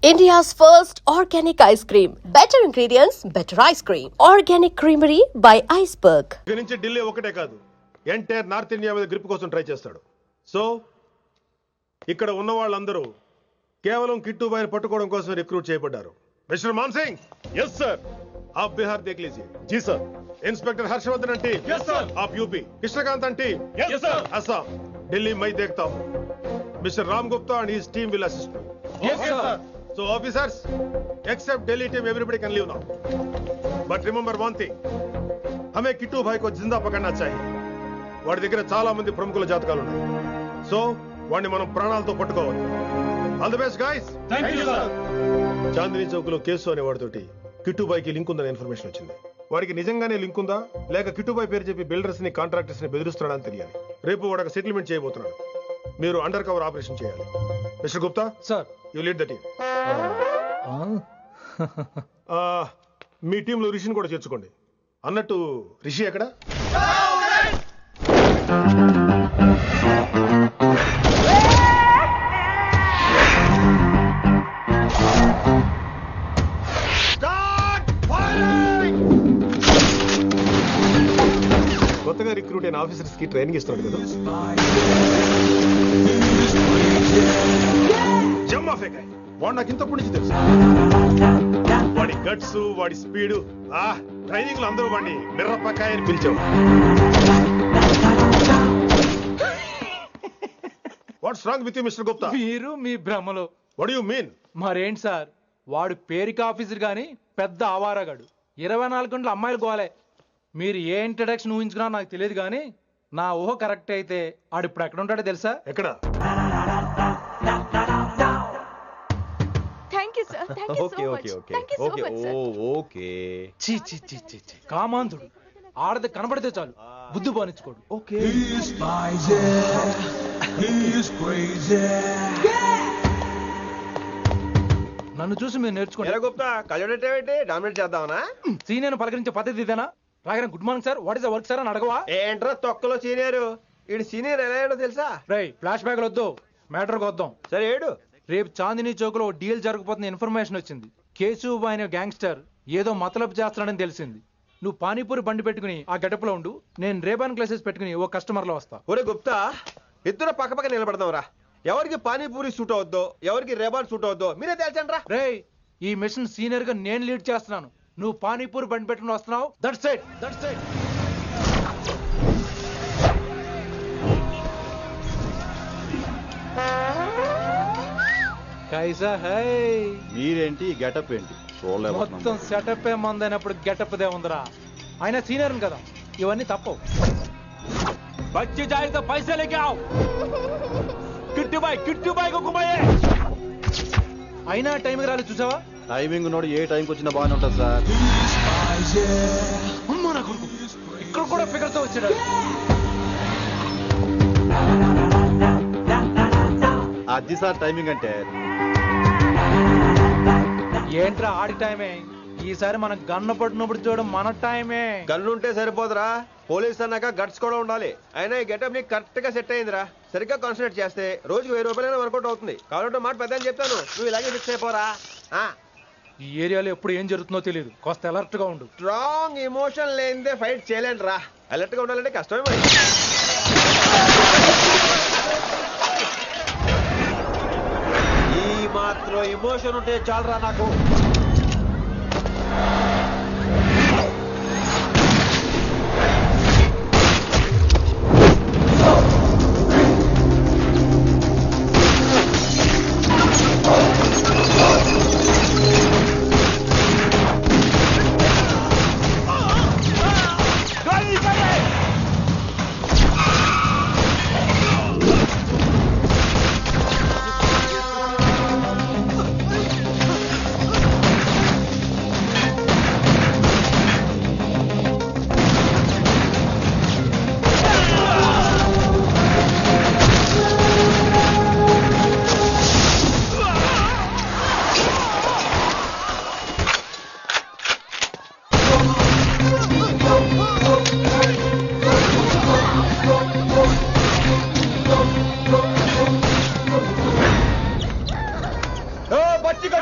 India's first organic ice cream. Better ingredients, better ice cream. Organic Creamery by Iceberg. ఇక్కడి నుంచి ఢిల్లీ ఒకటే కాదు, entire north India మీద grip కోసం ట్రై చేస్తాడు. సో ఇక్కడ ఉన్న వాళ్ళందరూ కేవలం కిట్టుబాయిని పట్టుకోవడం కోసం రిక్రూట్ చేయబడ్డారు. Mister Man Singh, yes sir. आप बिहार देख लीजिए. जी सर। इंस्पेक्टर हर्षवर्धन अंटी, यस सर। आप यूपी. कृष्णकांत अंटी, यस सर। असम. दिल्ली मैं देखता हूँ. Mister Ram Gupta and his team will assist me. Yes sir. So officers, except Delhi team, everybody can leave now. But remember one thing, हमें किट्टू भाई को जिंदा पकड़ना चाहिए. వాడి దగ్గర చాలా మంది ప్రముఖుల జాతకాలు ఉన్నాయి. సో వాడిని మనం ప్రాణాలతో పట్టుకోవాలి. All the best guys. Thank you sir. Chandni Chowk లో కేసు అనే వాడితోటి కిట్టుబాయికి లింక్ ఉందని ఇన్ఫర్మేషన్ వచ్చింది. వాడికి నిజంగానే లింక్ ఉందా లేక కిట్టుబాయి పేరు చెప్పి బిల్డర్స్ ని కాంట్రాక్టర్స్ ని బెదిరిస్తున్నాడని తెలియాలి. రేపు వాడు సెటిల్మెంట్ చేయబోతున్నాడు. మీరు అండర్ కవర్ ఆపరేషన్ చేయాలి. Mister Gupta sir, you lead the team. మీ టీంలో రిషిని కూడా చేర్చుకోండి. అన్నట్టు రిషి ఎక్కడ? కొత్తగా రిక్రూట్ అయిన ఆఫీసర్స్ కి ట్రైనింగ్ ఇస్తున్నాడు కదా. జమ్మా ఫేకాయ్ వాడు నాకు ఇంతప్పటి నుంచి తెలుసు. వాడి గట్స్, వాడి స్పీడు, ట్రైనింగ్ లో అందరూ వాడిని మిర్రపకాయ అని పిలిచావు. What's wrong with you mister Gupta? మీరు మీ భ్రమలో. What you mean? మరేంటి సార్, వాడు పేరుకి ఆఫీసర్ గాని పెద్ద ఆవారగాడు. 24 గంటలు అమ్మాయిలు గోలే. మీరు ఏ ఇంట్రడక్షన్ ఊహించుకున్నా నాకు తెలియదు కానీ నా ఊహ కరెక్ట్ అయితే ఆడు ఇప్పుడు ఎక్కడ ఉంటాడో తెలుసా? ఎక్కడ? చీ చీ చీ చీ చీ. కామాంధుడు. ఆడది కనబడితే చాలు బుద్ధి బానించుకోడు. ఓకే, నన్ను చూసి మీరు నేర్చుకోండి. గుప్తా కళ్ళొడేటేంటి? డామినేట్ చేద్దామనా? సీనియర్ పలకరించే పద్ధతి ఇదేనా? రాగానే good morning sir, what is the work sir అని అడగవా? ఏంట్రా తొక్కలో సీనియర్? ఈడు సీనియర్ ఎలా ఏడో తెలుసా? రై, ఫ్లాష్ బ్యాక్ వద్దు, మ్యాటర్కి వద్దాం. సరే ఏడు. రేపు చాందినీ చౌక్ లో డీల్ జరగబోతున్న ఇన్ఫర్మేషన్ వచ్చింది. కేశవ్ అనే గ్యాంగ్స్టర్ ఏదో మతలబు చేస్తున్నాడని తెలిసింది. నువ్వు పానీపూరి బండి పెట్టుకుని ఆ గెటప్ లో ఉండు, నేను రేబాన్ క్లాసెస్ పెట్టుకుని ఓ కస్టమర్ లో వస్తా. ఒరే గుప్తా, ఇద్దరు పక్క పక్క నిలబడదాం రా. ఎవరికి పానీపూరి సూట్ అవుద్దో, ఎవరికి రేబాన్ సూట్ అవుద్దో మీరే తేల్చండి రా. రే, ఈ మిషన్ సీనియర్ గా నేను లీడ్ చేస్తున్నాను. నువ్వు పానీపూరి బండి పెట్టుకుని వస్తున్నావు. That's it, that's it. కైసా హై? మీరేంటి గెటప్ ఏంటి? మొత్తం సెటప్ ఏమందైనప్పుడు గెటప్ దే ఉందిరా. ఆయన సీనియర్ కదా, ఇవన్నీ తప్పవు. బచ్చి జాయితో పైసా లేకే ఆవ్. కిట్టుబాయ్ కో కుమాయే. అయినా టైంకి రాలేదు చూసావా? టైమింగ్ నోడు ఏ టైంకి వచ్చినా బాగానే ఉంటుంది సార్. అమ్మా నా కొడుకు, ఇక్కడ కూడా ఫిగర్ తో వచ్చాడు. అది సార్ టైమింగ్ అంటే. ఏంట్రా ఆడి టైమే? ఈసారి మనం గన్ను పట్టినప్పుడు చూడడం మన టైమే. గన్ను ఉంటే సరిపోదురా, పోలీస్ అన్నాక గట్స్ కూడా ఉండాలి. అయినా ఈ గెటప్ నీకు కరెక్ట్ గా సెట్ అయిందిరా. సరిగ్గా కాన్సన్ట్రేట్ చేస్తే రోజుకి 1000 రూపాయలైనా వర్కౌట్ అవుతుంది. కాబట్టి మాట పెద్ద అని చెప్తాను, నువ్వు ఇలాగే ఫిక్స్ అయిపోరా. ఈ ఏరియాలో ఎప్పుడు ఏం జరుగుతుందో తెలియదు, కాస్త అలర్ట్ గా ఉండు. స్ట్రాంగ్ ఎమోషన్ లేనిదే ఫైట్ చేయలేండి రా. అలర్ట్ గా ఉండాలంటే కష్టమే మరి. ఈ మాత్రం ఎమోషన్ ఉంటే చాలరా నాకు.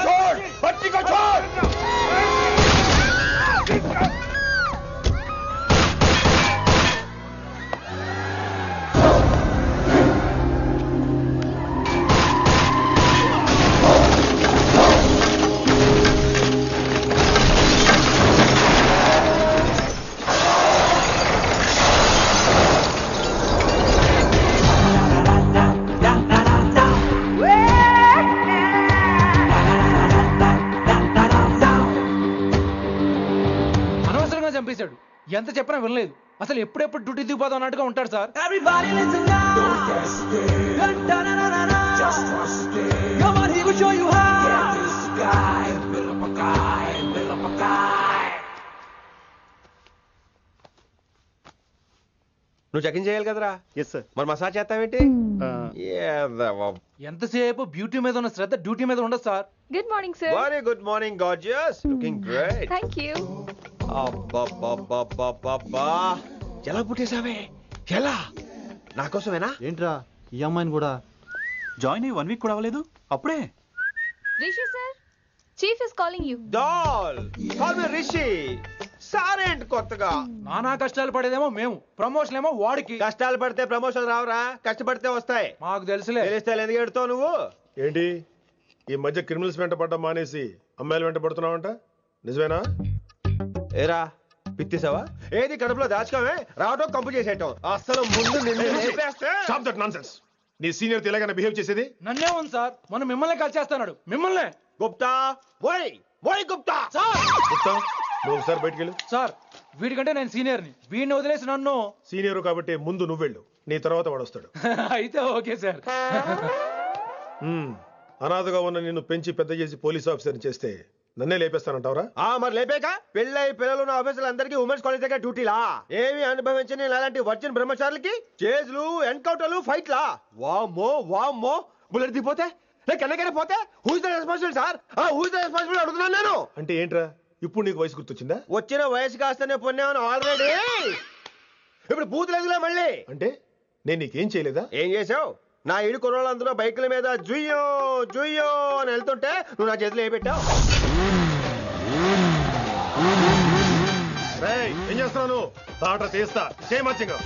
छोड़ बच्ची को छोड़ అనవసరంగా చంపేశాడు. ఎంత చెప్పినా వినలేదు. అసలు ఎప్పుడెప్పుడు డ్యూటీ దిగిపోదాం అన్నట్టుగా ఉంటాడు sir. Everybody listen now. Don't get scared. Da-da-da-da-da-da. Just trust it. Come on, he will show you how. Get this guy, build up a guy, build up a guy. నువ్వు చెకింగ్ చేయాలి కదరా. Yes sir. మరి massage చేస్తావేంటి? ఎంతసేపు beauty మీద ఉన్న శ్రద్ధ duty మీద ఉండదు sir. Good morning, sir. Very good morning gorgeous, looking great. Thank you. అబ్బబ్బబ్బబ్బబ్బా, ఎలా పుట్టేశావే? ఎలా? నా కోసమేనా? ఏంట్రా ఈ అమ్మాయిని కూడా జాయిన్ అయ్యి 1 వీక్ కూడా అవ్వలేదు అప్పుడే. Rishi, sir. Chief is calling you. డాల్ కాల్ మీ రిషి. సారేంట్ కొత్తగా. నానా కష్టాలు పడేదేమో మేము, ప్రమోషన్ ఏమో వాడికి. కష్టాలు పడితే ప్రమోషన్ రావురా, కష్టపడితే వస్తాయి. మాకు తెలుసులే. తెలిస్తే ఎందుకు ఎడుతావు నువ్వు? ఏంటి ఈ మధ్య క్రిమినల్స్ వెంట పడ్డం మానేసి అమ్మాయిలు వెంట పడుతున్నావంట, నిజమేనా? ఏరా పిత్తిసావా? ఏది కడుపులో దాచుకోవే, రావటం కంపు చేసేయటం. అసలు ముందు నిన్ను లేపేస్తే. Stop that nonsense. నీ సీనియర్ ఇలాగైనా బిహేవ్ చేసేది? నన్నే ఉంది సార్, మనం మిమ్మల్ని కాల్ చేస్తున్నాడు. మిమ్మల్నే గుప్తా ఓయ్ ఓయ్ గుప్తా. సార్. గుప్తా, నువ్వు ఒకసారి బయటికి వెళ్ళు. సార్ వీడికంటే నేను సీనియర్ని, వీడిని వదిలేసి నన్ను. సీనియర్ కాబట్టి ముందు నువ్వు వెళ్ళు, నీ తర్వాత వాడు వస్తాడు. అయితే ఓకే సార్. అనాథగా ఉన్న నిన్ను పెంచి పెద్ద చేసి పోలీస్ ఆఫీసర్ని చేస్తే నన్నే లేపేస్తానంటావరా? మరి లేపాక పెళ్ళై పిల్లలు ఉన్న ఆఫీసులు అందరికీ ఉమెన్స్ కాలేజ్ దగ్గర డ్యూటీలా? ఏమి అనుభవించని అలాంటి వర్జిన్ బ్రహ్మచారులకి చేజ్లు, ఎన్కౌంటర్లు, ఫైట్లా? వామ్మో వామ్మో, బుల్లెట్ దిగిపోతే లేక ఎన్నకైనా పోతే who's the responsible sir? Who's the responsible అడుగుతున్నాను నేను. అంటే ఏంట్రా, ఇప్పుడు నీకు వయసు గుర్తొచ్చిందా? వచ్చిన వయసు కాస్తనే పొన్నాను ఆల్రెడీ. ఇప్పుడు బూతులేదులే మళ్ళీ. అంటే నేను నీకేం చేయలేదా? ఏం చేసావు? నా ఇడు కుర్రోళ్ళందరూ బైకుల మీద జుయ్యో జుయ్యో అని వెళ్తుంటే నువ్వు నా చేతిలో ఏ పెట్టావు? రేయ్, ఏం చేస్తున్నాను? తాట తీస్తా, చేయమచ్చంగా.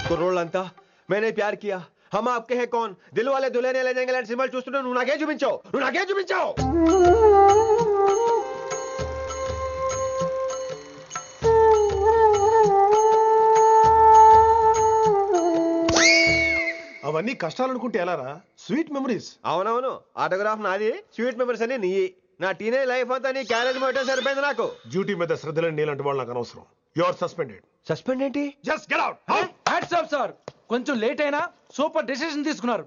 కుర్రోళ్ళంతా మేనే ప్యార్ కియా, హమ్ ఆప్కే హై కౌన్, దిల్ వాలే దుల్హనియా లే జాయేంగే లాంటి సినిమాలు చూస్తుంటే నువ్వు నాకేం చూపించావు? నువ్వు నాకేం చూపించావు? అవన్నీ కష్టాలు అనుకుంటే ఎలారా? Sweet memories. అవునవును, ఆటోగ్రాఫ్ నాది, స్వీట్ మెమరీస్ అని నీ. నా టీనేజ్ లైఫ్ అంతా నీ క్యారేజ్ మొట్టే సరిపోయింది నాకు. డ్యూటీ మీద శ్రద్ధలేని నీలాంటి వాళ్ళు నాకు అనవసరం. You are suspended. సస్పెండ్ ఏంటి? Just get out. Hats off sir, కొంచెం లేట్ అయినా సూపర్ డెసిషన్ తీసుకున్నారు.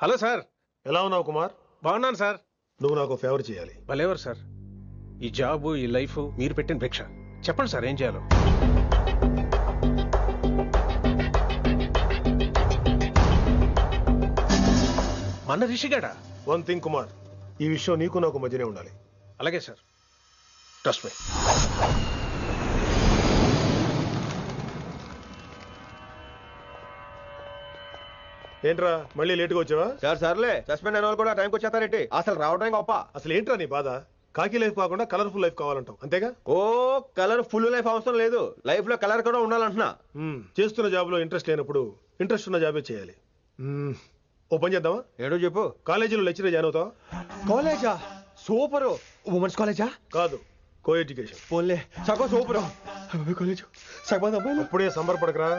Hello sir. ఎలా ఉన్నావు కుమార్? బాగున్నాను సార్. నువ్వు నాకు ఫేవర్ చేయాలి. భలేవారు సార్. ఈ జాబు, ఈ లైఫ్ మీరు పెట్టిన భిక్ష. చెప్పండి సార్ ఏం చేయాలో. మన రిషిగాడా? వన్ థింగ్ కుమార్, ఈ విషయం నీకు నాకు మధ్యనే ఉండాలి. అలాగే సార్, ట్రస్ట్ మీ. ఏంట్రా మళ్ళీ లేటుగా వచ్చావా? సార్ సర్లే, సస్పెండ్ అయిన వాళ్ళు కూడా టైంకి వచ్చేస్తారేంటి? అసలు రావడం గొప్ప. అసలు ఏంట్రా నీ బాధ? కాకి లైఫ్ కాకుండా కలర్ఫుల్ లైఫ్ కావాలంటావు, అంతేగా? ఓ కలర్ ఫుల్ లైఫ్ అవసరం లేదు, లైఫ్ లో కలర్ కూడా ఉండాలంటున్నా. చేస్తున్న జాబ్ లో ఇంట్రెస్ట్ లేనప్పుడు ఇంట్రెస్ట్ ఉన్న జాబే చేయాలి. ఓ పని చేద్దామా? ఏడో చెప్పు. కాలేజీలో లెక్చరర్ జాయిన్ అవుతావా? కాలేజా? సూపర్. ఉమెన్స్ కాలేజా? కాదు, కో ఎడ్యుకేషన్. పోన్లే, సగం సూపర్. కాలేజ్ సగం అమ్మాయిలు. అప్పుడే సంబరపడకరా,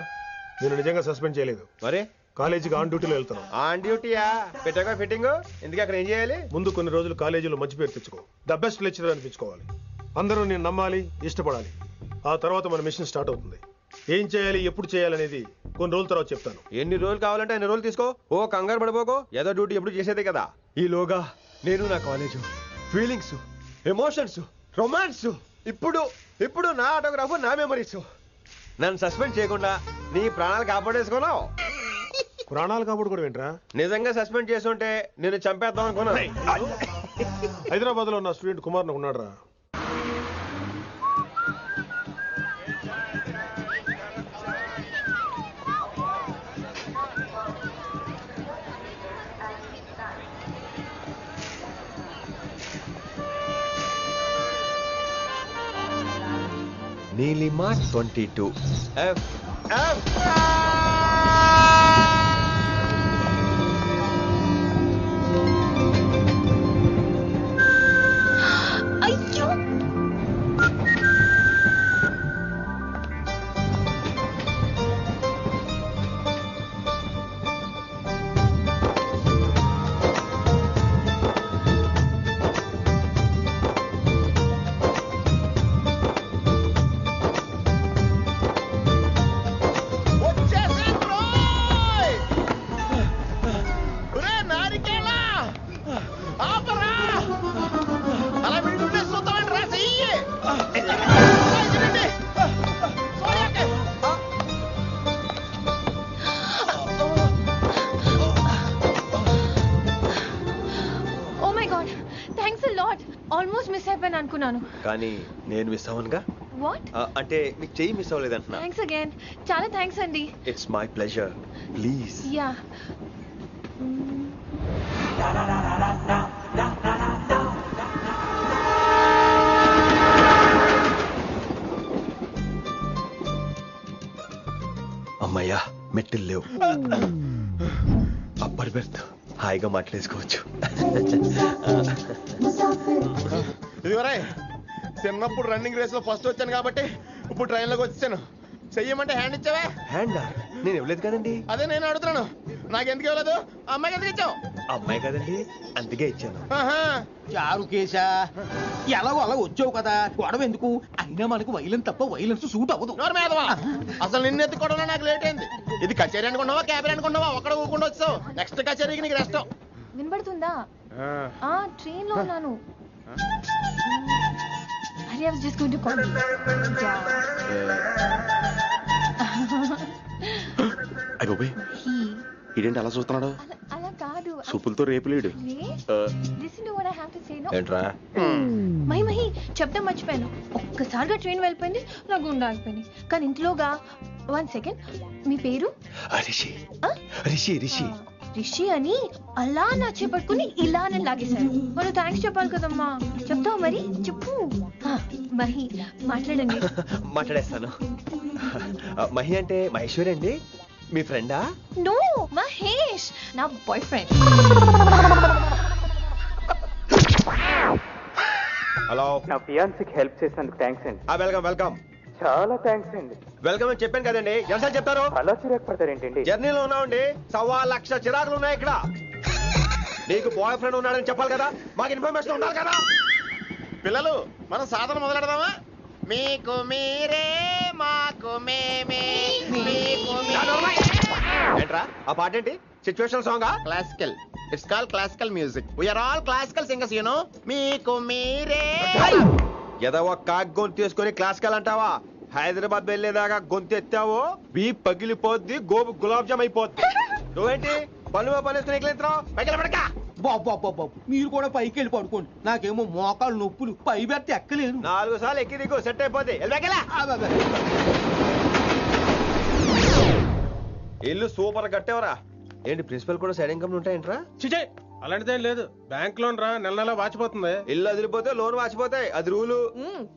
నేను నిజంగా సస్పెండ్ చేయలేదు. మరే కాలేజీకి ఆన్ డ్యూటీలో వెళ్తాను. ఆన్ డ్యూటీయా? పెట్టగా ఫిట్టింగ్ ఎందుకు? అక్కడ ఏం చేయాలి? ముందు కొన్ని రోజులు కాలేజీలో మంచి పేరు తెచ్చుకో, ద బెస్ట్ లెక్చరర్ అనిపించుకోవాలి. అందరూ నేను నమ్మాలి, ఇష్టపడాలి. ఆ తర్వాత మన మిషన్ స్టార్ట్ అవుతుంది. ఏం చేయాలి, ఎప్పుడు చేయాలనేది కొన్ని రోజుల తర్వాత చెప్తాను. ఎన్ని రోజులు కావాలంటే అన్ని రోజులు తీసుకో. ఓ కంగారు పడిపోకో, ఏదో డ్యూటీ ఎప్పుడు చేసేదే కదా. ఈలోగా నేను నా కాలేజు, ఫీలింగ్స్, ఎమోషన్స్, రొమాన్స్, ఇప్పుడు ఇప్పుడు నా ఆటోగ్రాఫ్, నా మెమరీస్. నన్ను సస్పెండ్ చేయకుండా నీ ప్రాణాలు కాపాడేసుకున్నావు. ప్రాణాలు కాబట్టి కూడా ఏంట్రా? నిజంగా సస్పెండ్ చేస్తుంటే నేను చంపేద్దాం అనుకున్నా. హైదరాబాద్ లో ఉన్న స్టూడెంట్ కుమార్ ఉన్నాడు రా. నీలిమా 22 F F అయ్యో oh my god thanks a lot almost miss అయిపోయాను అనుకున్నాను. కానీ నేను మిస్ అవ్వనుగా. వాట్? అంటే మీకు చెయ్యి మిస్ అవ్వలేదంటున్నా. Thanks again. చాలా థ్యాంక్స్ అండి. It's my pleasure. ప్లీజ్. యా అమ్మయ్యా మెట్టులు లేవు. అప్పర్ బెర్త్ హాయిగా మాట్లాడేసుకోవచ్చు. ఇదిగోరా చిన్నప్పుడు రన్నింగ్ రేస్ లో ఫస్ట్ వచ్చాను కాబట్టి ఇప్పుడు ట్రైన్ లోకి వచ్చాను. చెయ్యమంటే హ్యాండ్ ఇచ్చావే. హ్యాండా? నేను ఇవ్వలేదు కదండి. అదే నేను అడుగుతున్నాను, నాకెందుకు ఇవ్వలేదు? అమ్మాయికి ఎందుకు ఇచ్చావు? అమ్మాయి కదండి, అందుకే ఇచ్చాను. చారు కేశా ఎలాగో అలా వచ్చావు కదా, గొడవ ఎందుకు? అయినా మనకు వైలెన్స్ తప్ప వైలెన్స్ సూట్ అవ్వదు. అసలు నిన్ను ఎత్తుకోవడంలో నాకు లేట్ అయింది. ఇది కచేరీ అనుకున్నావా క్యాబరీ అనుకున్నావా? ఒక్కడ ఊకుండా వచ్చావు. నెక్స్ట్ కచేరీకి నీకు రెస్ట్. వినబడుతుందా? ట్రైన్ లో ఉన్నాను. I was just going to call you. అయ్యోబే, ఇదేంటి అలా చూస్తున్నాడు? అలా కాదు. సూపులతో రేపులేడు. Listen to what I have to say, no? ఏంట్రా? మహి చెప్తా మర్చిపోయాను. ఒక్కసారిగా ట్రైన్ వెళ్ళిపోయింది, నా గుండె ఆగిపోయింది. కానీ ఇంట్లోగా 1 సెకండ్, మీ పేరు? రిషి. రిషి రిషి రిషి అని అలా నా చేపట్టుకుని ఇలా నన్ను లాగేశారు. మనం థ్యాంక్స్ చెప్పాలి కదమ్మా. చెప్తావు మరి? చెప్పు. మహి మాట్లాడండి. మాట్లాడేస్తాను. మహి అంటే మహేశ్వరి అండి, మీ ఫ్రెండా? నో, మహేష్ నా బాయ్ ఫ్రెండ్. హలో. నా ఫియాన్సీకి హెల్ప్ చేసినందుకు థ్యాంక్స్ అండి. Welcome welcome. చాలా థ్యాంక్స్ అండి. వెల్కమ్ అని చెప్పాను కదండి, ఎంత చెప్తారు? అలా చిరాకు పడతారేంటండి? జర్నీలో ఉన్నామండి, 1,00,000 చిరాకులు ఉన్నాయి ఇక్కడ. నీకు బాయ్ ఫ్రెండ్ ఉన్నాడని చెప్పాలి కదా, మాకు ఇన్ఫర్మేషన్ ఉండాలి కదా. పిల్లలు, మనం సాధన మొదలెడదామా? మీకు మీరే, మాకు మేమే, మీకు ఏంట్రా ఆ పాట ఏంటి? సిచ్యువేషన్ సాంగా? Classical. It's call classical music. We are all classical singers, you know. మీకు మీరే. ఏదో ఒక కాక్ గొంతు తీసుకొని క్లాసికల్ అంటావా? హైదరాబాద్ వెళ్ళేదాకా గొంతు ఎత్తావో బీ పగిలిపోద్ది, గోబు గులాబ్ జామ్ అయిపోద్ది. నువ్వేంటి పనులు పనిస్తున్నావు? బాబు మీరు కూడా పైకి వెళ్ళి పడుకోండి, నాకేమో మోకాలు నొప్పులు, పై బెర్త ఎక్కలేదు. 4 సార్లు ఎక్కి దిగు, సెట్ అయిపోద్ది. ఇల్లు సూపర్ కట్టేవరా. ఏంటి ప్రిన్సిపల్ కూడా సైడ్ ఇన్కమ్ ఉంటాయంట్రా? చిచే అలాంటిదేం లేదు, బ్యాంక్ లోన్ రా, నెల నెల వాచిపోతుంది. ఇల్లు అదిరిపోతే లోన్ వాచిపోతాయి, అది రూలు.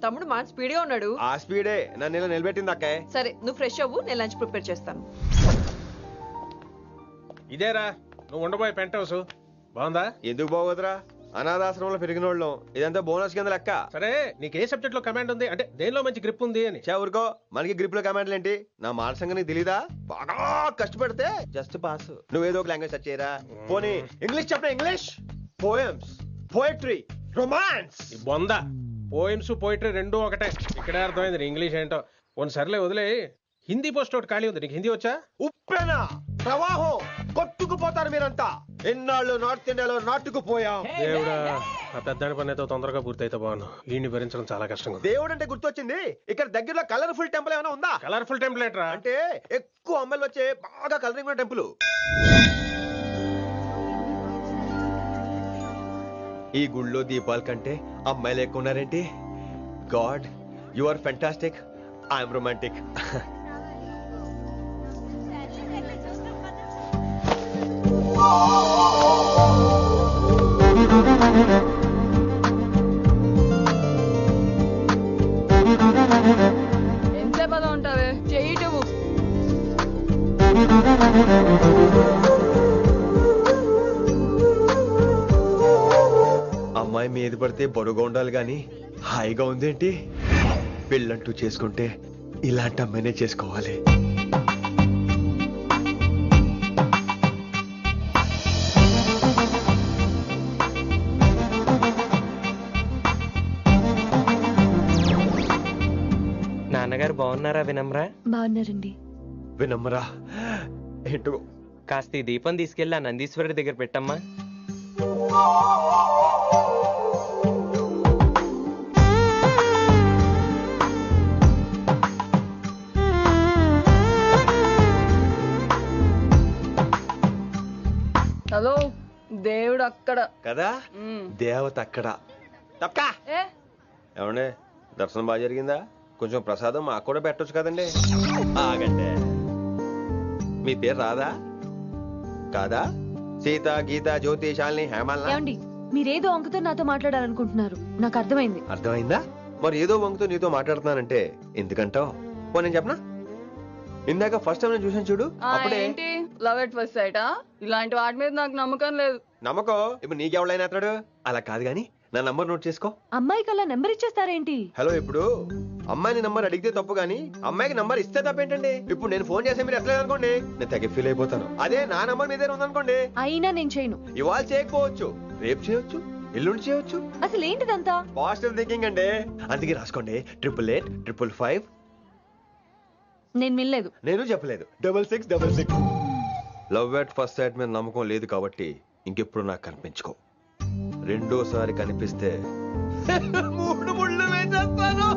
తమ్ముడు మాట స్పీడ్గా ఉన్నాడు. ఆ స్పీడే నన్ను ఇలా నిలబెట్టింది అక్కే. సరే నువ్వు ఫ్రెష్ అవ్వు, నేను లంచ్ ప్రిపేర్ చేస్తాను. ఇదేరా నువ్వు ఉండబోయే పెంట్ హౌస్, బాగుందా? ఎందుకు బాగోదురా, అనాథాశ్రమంలో పెరిగిన వాళ్ళం, ఇదంతా బోనస్ కింద లెక్క. సరే నీకు ఏ సబ్జెక్ట్ లో కమాండ్ ఉంది, అంటే దేనిలో మంచి గ్రిప్ ఉంది అని. ఊరుకో, మనకి గ్రిప్ లో కమాండ్లు ఏంటి? నా మాట సంగతి తెలీదా? బాగా కష్టపడితే జస్ట్ పాస్. నువ్వేదో ఒక లాంగ్వేజ్ సెర్చ్ చేయరా. పోనీ ఇంగ్లీష్ చెప్పిన ఇంగ్లీష్, పోయమ్స్, పోయట్రీ, రొమాన్స్. బొంద పోయిమ్స్ పోయిటరీ రెండూ ఒకటే. ఇక్కడే అర్థమైంది ఇంగ్లీష్ ఏంటో. కొన్ని సర్లే వదిలే, హిందీ పోస్ట్ ఒకటి ఖాళీ ఉంది, నీకు హిందీ వచ్చా? ఉప్పెన ప్రవాహం కొట్టుకుపోతారు మీరంతా. ఎన్నాళ్ళు నార్త్ ఇండియాలో నాటుకుపోయాం. దేవుడా, ఆ పెద్దాడి పని అయితే తొందరగా పూర్తయితే బాగున్నాను. వీడిని భరించడం చాలా కష్టంగా ఉంది. దేవుడు అంటే గుర్తొచ్చింది, ఇక్కడ దగ్గరలో కలర్ఫుల్ టెంపుల్ ఏమైనా ఉందా? కలర్ఫుల్ టెంపుల్ ఏంట్రా? అంటే ఎక్కువ అమ్మాయిలు వచ్చే బాగా కలరింగ్ ఉన్న టెంపుల్. ఈ గుళ్ళో దీపాల కంటే అమ్మాయిలు ఎక్కువ ఉన్నారేంటి? God, you are fantastic, I'm romantic. అమ్మాయి మీద పడితే బరువుగా ఉండాలి గాని హాయిగా ఉందేంటి? పెళ్ళంటూ చేసుకుంటే ఇలాంటి అమ్మాయినే చేసుకోవాలి. నాన్నగారు బాగున్నారా వినమ్రా? బాగున్నారండి. వినమ్రా ఏంటో కాస్త ఈ దీపం తీసుకెళ్ళి ఆ నందీశ్వరుడి దగ్గర పెట్టమ్మా. హలో, దేవుడు అక్కడ కదా దేవత అక్కడ. తప్పకా ఏమండే దర్శనం బాగా జరిగిందా? కొంచెం ప్రసాదం మాకు కూడా పెట్టొచ్చు కదండి. ఆగండి, మీ పేరు రాదా కాదా? సీత, గీత, జ్యోతి, శాలిని, హేమల్నా? ఏమండి మీరేదో అంకుతో నాతో మాట్లాడాలనుకుంటున్నారు, నాకు అర్థమైంది. అర్థమైందా? మరి ఏదో వంగుతో నీతో మాట్లాడుతున్నానంటే ఎందుకంటావు? పో నేను చెప్పనా? ఇందాక ఫస్ట్ టైం నేను చూసాను చూడు, అప్పుడే ఏంటి లవ్ ఎట్ ఫస్ట్ సైటా? ఇలాంటి వాటి మీద నాకు నమ్మకం లేదు. నమ్మకం ఇప్పుడు నీకెవడైనా అతడు అలా కాదు గాని నా నంబర్ నోట్ చేసుకో. అమ్మాయికి అలా నెంబర్ ఇచ్చేస్తారేంటి? హలో, ఇప్పుడు అమ్మాయిని నంబర్ అడిగితే తప్పు గానీ అమ్మాయికి నంబర్ ఇస్తే తప్పేంటండి? ఇప్పుడు నేను ఫోన్ చేస్తే మీరు ఎట్లేదు అనుకోండి, నేను తెగ ఫీల్ అయిపోతాను. అదే నా నంబర్ మీదే ఉందనుకోండి, అయినా నేను చేయను. ఇవాళ చేయకపోవచ్చు, రేపు చేయొచ్చు, ఎల్లుండి చేయొచ్చు. అసలు ఏంటిదంతా? పాజిటివ్ థింకింగ్ అండి. అందుకే రాసుకోండి 888 నేను వినలేదు. నేను చెప్పలేదు 6666. లవ్ ఎట్ ఫస్ట్ సైట్ మీద నమ్మకం లేదు కాబట్టి ఇంకెప్పుడు నాకు కనిపించుకో. రెండోసారి కనిపిస్తే 3 ముళ్ళు వేసేస్తాను.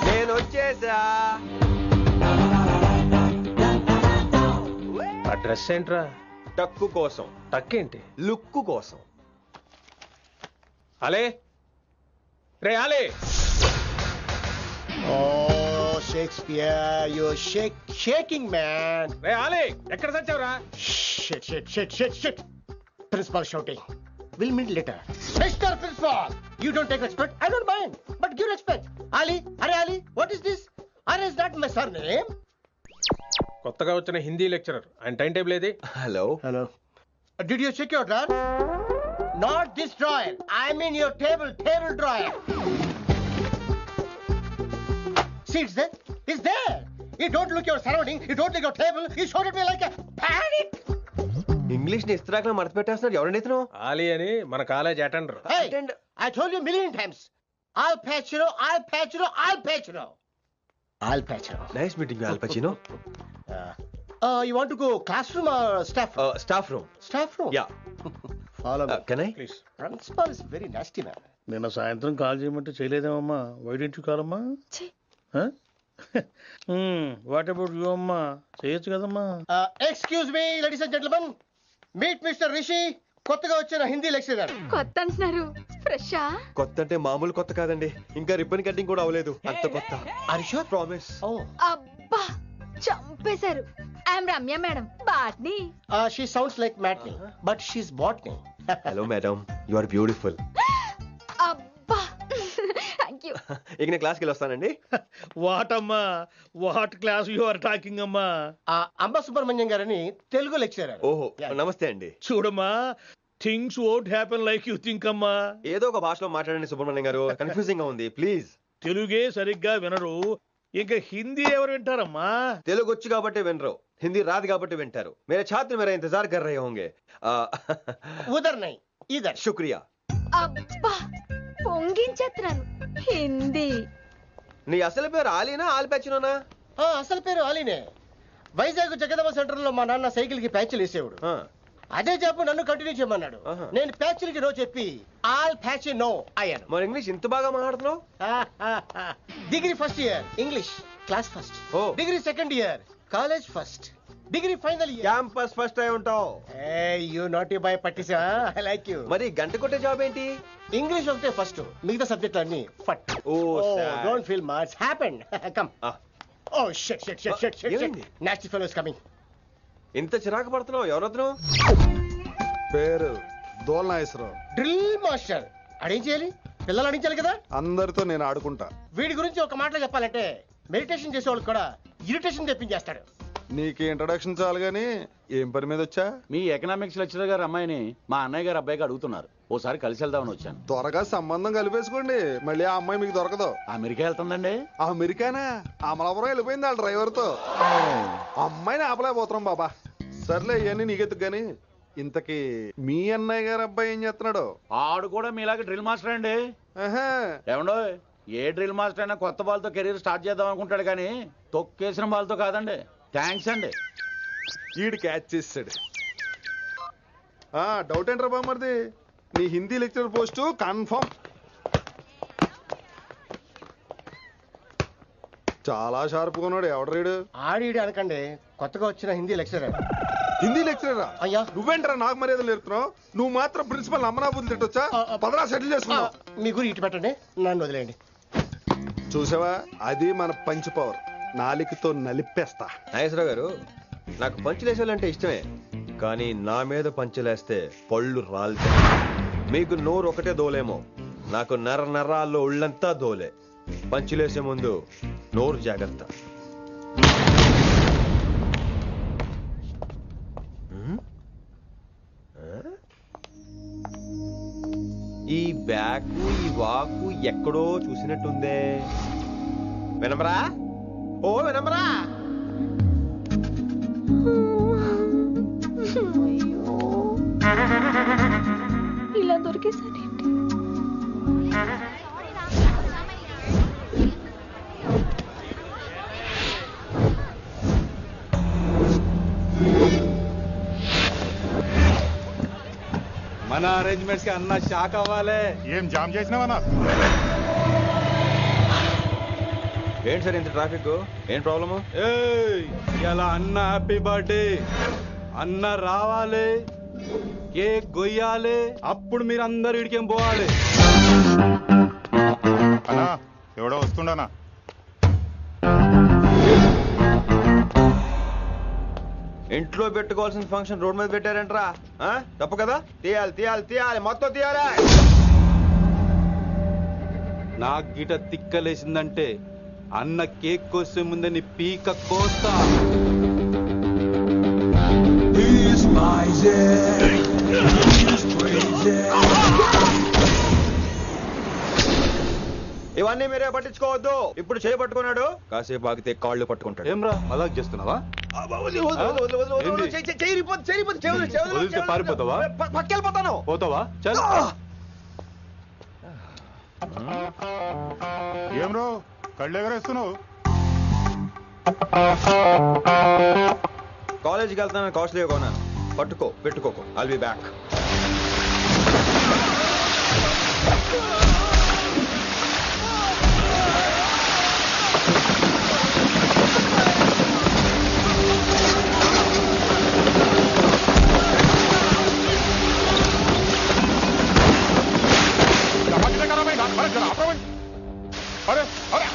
నేను వచ్చేసా. ఆ డ్రెస్ ఏంట్రా? టక్కు కోసం. టక్కేంటి? లుక్కు కోసం. అలే రే అలే. Oh, Shakespeare, you're shaking, man. రే అలే, ఎక్కడ చచ్చావురా? Shit. Principal shouting. We'll meet later. Mr. Principal, you don't take respect. I don't mind, but give respect. Ali, Ali, what is this? Ali, is that my surname? కొత్తగా వచ్చిన Hindi lecturer, ఆయన time table ఏది? Hello. Did you check your drawer? Not this drawer. I mean your table drawer. See, it's there. It's there. You don't look your surrounding. You don't look your table. You showed at me like a panic. English ని ఇస్త్రాక్ మడత పెట్టేస్తున్నాడు. ఎవరండి ఇతను? ఆలీ అని మన college attender. Hey, I told you a million times. Al Pacino. Nice meeting you, all పచినో. You want to go classroom or staff room? Staff room. Staff room? Yeah. Follow me. Can I? Please. Principal is very nasty man. నిన్న సాయంత్రం call చేయమంటే చేయలేదేమమ్మా? Why didn't you call అమ్మా? What about you అమ్మా? చేయొచ్చు కదమ్మా. Excuse me, ladies and gentlemen. Meet Mr. Rishi. కొత్తగా వచ్చిన Hindi lecturer. కొత్త అంటున్నారు, ఫ్రెషా? కొత్త అంటే మామూలు కొత్త కాదండి, ఇంకా రిబ్బన్ కటింగ్ కూడా అవ్వలేదు, అంత కొత్త. Are you sure? Promise. Oh. అబ్బా చంపేశారు. I am Ramya madam, botany. She sounds like Matney, but she's botany. Hello madam, you are beautiful. అబ్బా థ్యాంక్ యూ. ఇక నేను క్లాస్కి వెళ్ళి వస్తానండి. వాట్ అమ్మా, what class you are talking అమ్మా? అంబ సుబ్రహ్మణ్యం గారని తెలుగు లెక్చరర్. ఓహో, నమస్తే అండి. చూడమ్మా, things won't happen like you think అమ్మా. ఏదో ఒక భాషలో మాట్లాడండి సుబ్రహ్మణ్యం గారు, కన్ఫ్యూజింగ్ గా ఉంది ప్లీజ్. తెలుగే సరిగ్గా వినరు, ఇంకా హిందీ ఎవరు వింటారమ్మా? తెలుగు వచ్చు కాబట్టి వినరు, హిందీ రాదు కాబట్టి వింటారు. మేరే ఛాత్ర మేరా ఇంతజార్ కర్ రహే హోంగే. ఉదర్ నహీ ఇదర్. శుక్రియా. అబ్బా పొంగించేస్తున్నాను. హిందీ. నీ అసలు పేరు ఆలీనా, ఆల్ పచినోనా? అసలు పేరు ఆలీనే. వైజాగ్ జగదమ్మ సెంటర్ లో మా నాన్న సైకిల్ కి ప్యాచ్లు వేసేవాడు. అదే జాబ్ నన్ను కంటిన్యూ చేయమన్నాడు. నేను ప్యాచ్లకి నో చెప్పి ఆల్ ప్యాచ్ నో అయ్యాను. మరి ఇంగ్లీష్ ఇంత బాగా మాట్లాడుతున్నావు? Degree first year English class first. Degree second year college first. Degree final year. Campus first అయి ఉంటావు. యూ నాటీ బాయ్ పట్టిసా. I like you. మరి గంట కొట్టే జాబ్ ఏంటి? ఇంగ్లీష్ ఒకటే ఫస్ట్, మిగతా సబ్జెక్ట్ అన్ని ఫట్. Oh don't feel much happened. Come. Oh shit shit shit shit shit. Nasty fellows coming. ఇంత చిరాకు పడుతున్నావు? ఎవరొద్దు? పేరు దోల్నాగేశ్వరరావు. Drill master. అడేం చేయాలి? పిల్లలు అడించాలి కదా. అందరితో నేను ఆడుకుంటా. వీడి గురించి ఒక మాటలో చెప్పాలంటే మెడిటేషన్ చేసేవాళ్ళు కూడా ఇరిటేషన్ తెప్పించేస్తాడు. నీకు ఇంట్రడక్షన్ చాలు గానీ ఏం పని మీద వచ్చా? మీ ఎకనామిక్స్ లెక్చరర్ గారు అమ్మాయిని మా అన్నయ్య గారు అబ్బాయికి అడుగుతున్నారు. ఓసారి కలిసి వెళ్దామని వచ్చాను. త్వరగా సంబంధం కలిపేసుకోండి, మళ్ళీ ఆ అమ్మాయి మీకు దొరకదు. అమెరికా వెళ్తుందండి. అమెరికానా? అమలాపురం వెళ్ళిపోయింది వాళ్ళ డ్రైవర్ తో. అమ్మాయిని ఆపలేకపోతున్నాం బాబా. సర్లే ఇవన్నీ నీకెత్తుకు గాని, ఇంతకీ మీ అన్నయ్య గారు అబ్బాయి ఏం చేస్తున్నాడు? ఆడు కూడా మీలాగా డ్రిల్ మాస్టర్ అండి. ఏమండో, ఏ డ్రిల్ మాస్టర్ అయినా కొత్త బాల్తో కెరీర్ స్టార్ట్ చేద్దాం అనుకుంటాడు కానీ తొక్కేసిన బాల్తో కాదండి. థ్యాంక్స్ అండి. ఈడు క్యాచ్ చేసాడు. డౌట్ ఏంట్రా బామ్మర్ది, నీ హిందీ లెక్చరర్ పోస్ట్ కన్ఫర్మ్. చాలా షార్ప్గా ఉన్నాడు. ఎవడ్రీడు? ఆడీడు అనకండి, కొత్తగా వచ్చిన హిందీ లెక్చరర్. హిందీ లెక్చరరా? అయ్యా నువ్వేంట్రా నాకు మర్యాదలు నేర్పుతున్నావు? నువ్వు మాత్రం ప్రిన్సిపల్ అమ్మనాబుద్ధి తిట్టొచ్చా? పదరా సెటిల్ చేసుకున్నావు. మీ గురి ఇటు పెట్టండి, నన్ను వదిలేయండి. చూసావా, అది మన పంచ్ పవర్. నాలికతో నలిపేస్తా. నాగేశ్వరరావు గారు, నాకు పంచులేసాలంటే ఇష్టమే, కానీ నా మీద పంచులేస్తే పళ్ళు రాలితే. మీకు నోరు ఒకటే దోలేమో, నాకు నర నరాల్లో ఉళ్ళంతా దోలే. పంచులేసే ముందు నోరు జాగ్రత్త. ఈ బ్యాకు ఈ వాకు ఎక్కడో చూసినట్టుందే. వినమరా? ఓ వినమరా? ఇలా దొరికేసానేంటి? మన అరేంజ్మెంట్స్ కి అన్న షాక్ అవ్వాలి. ఏం జామ్ చేసినావా? ఏంటి సార్ ఇంత ట్రాఫిక్? ఏం ప్రాబ్లము? ఇలా అన్న హ్యాపీ బర్త్డే, అన్న రావాలి, కేక్ గొయ్యాలి, అప్పుడు మీరు అందరు ఇడికేం పోవాలి. అన్నా ఎవడో వస్తుండనా? ఇంట్లో పెట్టుకోవాల్సిన ఫంక్షన్ రోడ్ మీద పెట్టారంట్రా. తప్పు కదా? తీయాలి తీయాలి తీయాలి, మొత్తం తీయాలి. నాకు గిట తిక్కలేసిందంటే అన్న కేక్ కోసే ముందే నీ పీక కోస్తా. ఇవన్నీ మీరే పట్టించుకోవద్దు. ఇప్పుడు చేయి పట్టుకున్నాడు, కాసేపు ఆగితే కాళ్ళు పట్టుకుంటాడు. ఏమ్రా అలా చేస్తున్నావా? పారిపోతావా? పక్కెళ్ళిపోతాను. పోతావా? చల్. ఏం రో కళ్ళు ఎగరేస్తున్నావు? కాలేజీకి వెళ్తాను, కాస్ట్లీ కొన్నాను. పట్టుకో, పెట్టుకోకు. I'll be back. अरे अरे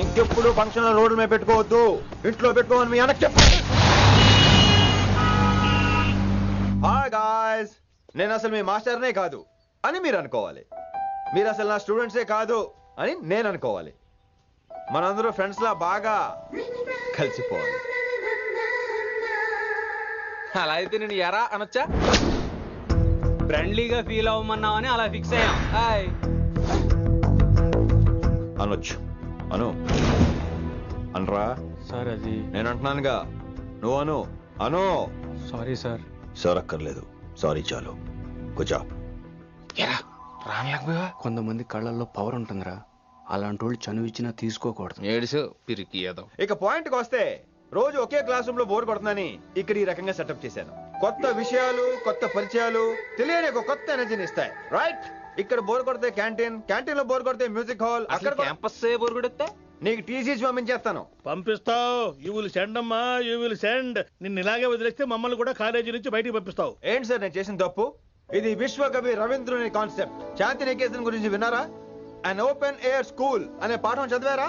ఇంకెప్పుడు ఫంక్షన్ రోడ్ల మీద పెట్టుకోవద్దు, ఇంట్లో పెట్టుకోమని మీ అన్నకి చెప్పు. హాయ్ గాయ్స్, నేను అసలు మీ మాస్టర్నే కాదు, అని మీరు అనుకోవాలి. మీరు అసలు నా స్టూడెంట్సే కాదు అని నేను అనుకోవాలి. మనందరూ ఫ్రెండ్స్ లా బాగా కలిసిపోవాలి. అలా అయితే నేను ఎరా అనొచ్చా? ఫ్రెండ్లీగా ఫీల్ అవ్వమన్నావని అలా ఫిక్స్ అయ్యాం. అనొచ్చు. అను అనరా సార్ అది నేను అంటున్నానుగా, నువ్వు అను. అను. Sorry sir. సార్ అక్కర్లేదు, సారీ చాలు. కూర్చో. కొంతమంది కళ్ళల్లో పవర్ ఉంటుందిరా, అలాంటి వాళ్ళు చనువిచ్చినా తీసుకోకూడదు. ఏడుసు పిరికి ఏదో. ఇక పాయింట్కి వస్తే, రోజు ఒకే క్లాస్ రూమ్ లో బోర్ కొడుతుందని ఇక్కడ ఈ రకంగా సెటప్ చేశాను. కొత్త విషయాలు, కొత్త పరిచయాలు తెలియని ఒక కొత్త ఎనర్జీని ఇస్తాయి. రైట్? ఇక్కడ బోర్ కొడితే క్యాంటీన్, క్యాంటీన్ లో బోర్ కొడితే మ్యూజిక్ హాల్, అక్కడ క్యాంపస్ బోర్ కొడితే నీకు టీసీస్ పంపించేస్తాను. పంపిస్తావు. యూ విల్ సెండ్ అమ్మా, యూ విల్ సెండ్. నిన్ను ఇలాగే వదిలేస్తే మమ్మల్ని కూడా కాలేజీ నుంచి బయటికి పంపిస్తావు. ఏంటి సార్ నేను చేసిన తప్పు? ఇది విశ్వకవి రవీంద్రుని కాన్సెప్ట్. శాంతి నికేతన్ గురించి విన్నారా? అన్ ఓపెన్ ఎయిర్ స్కూల్ అనే పాఠం చదివారా?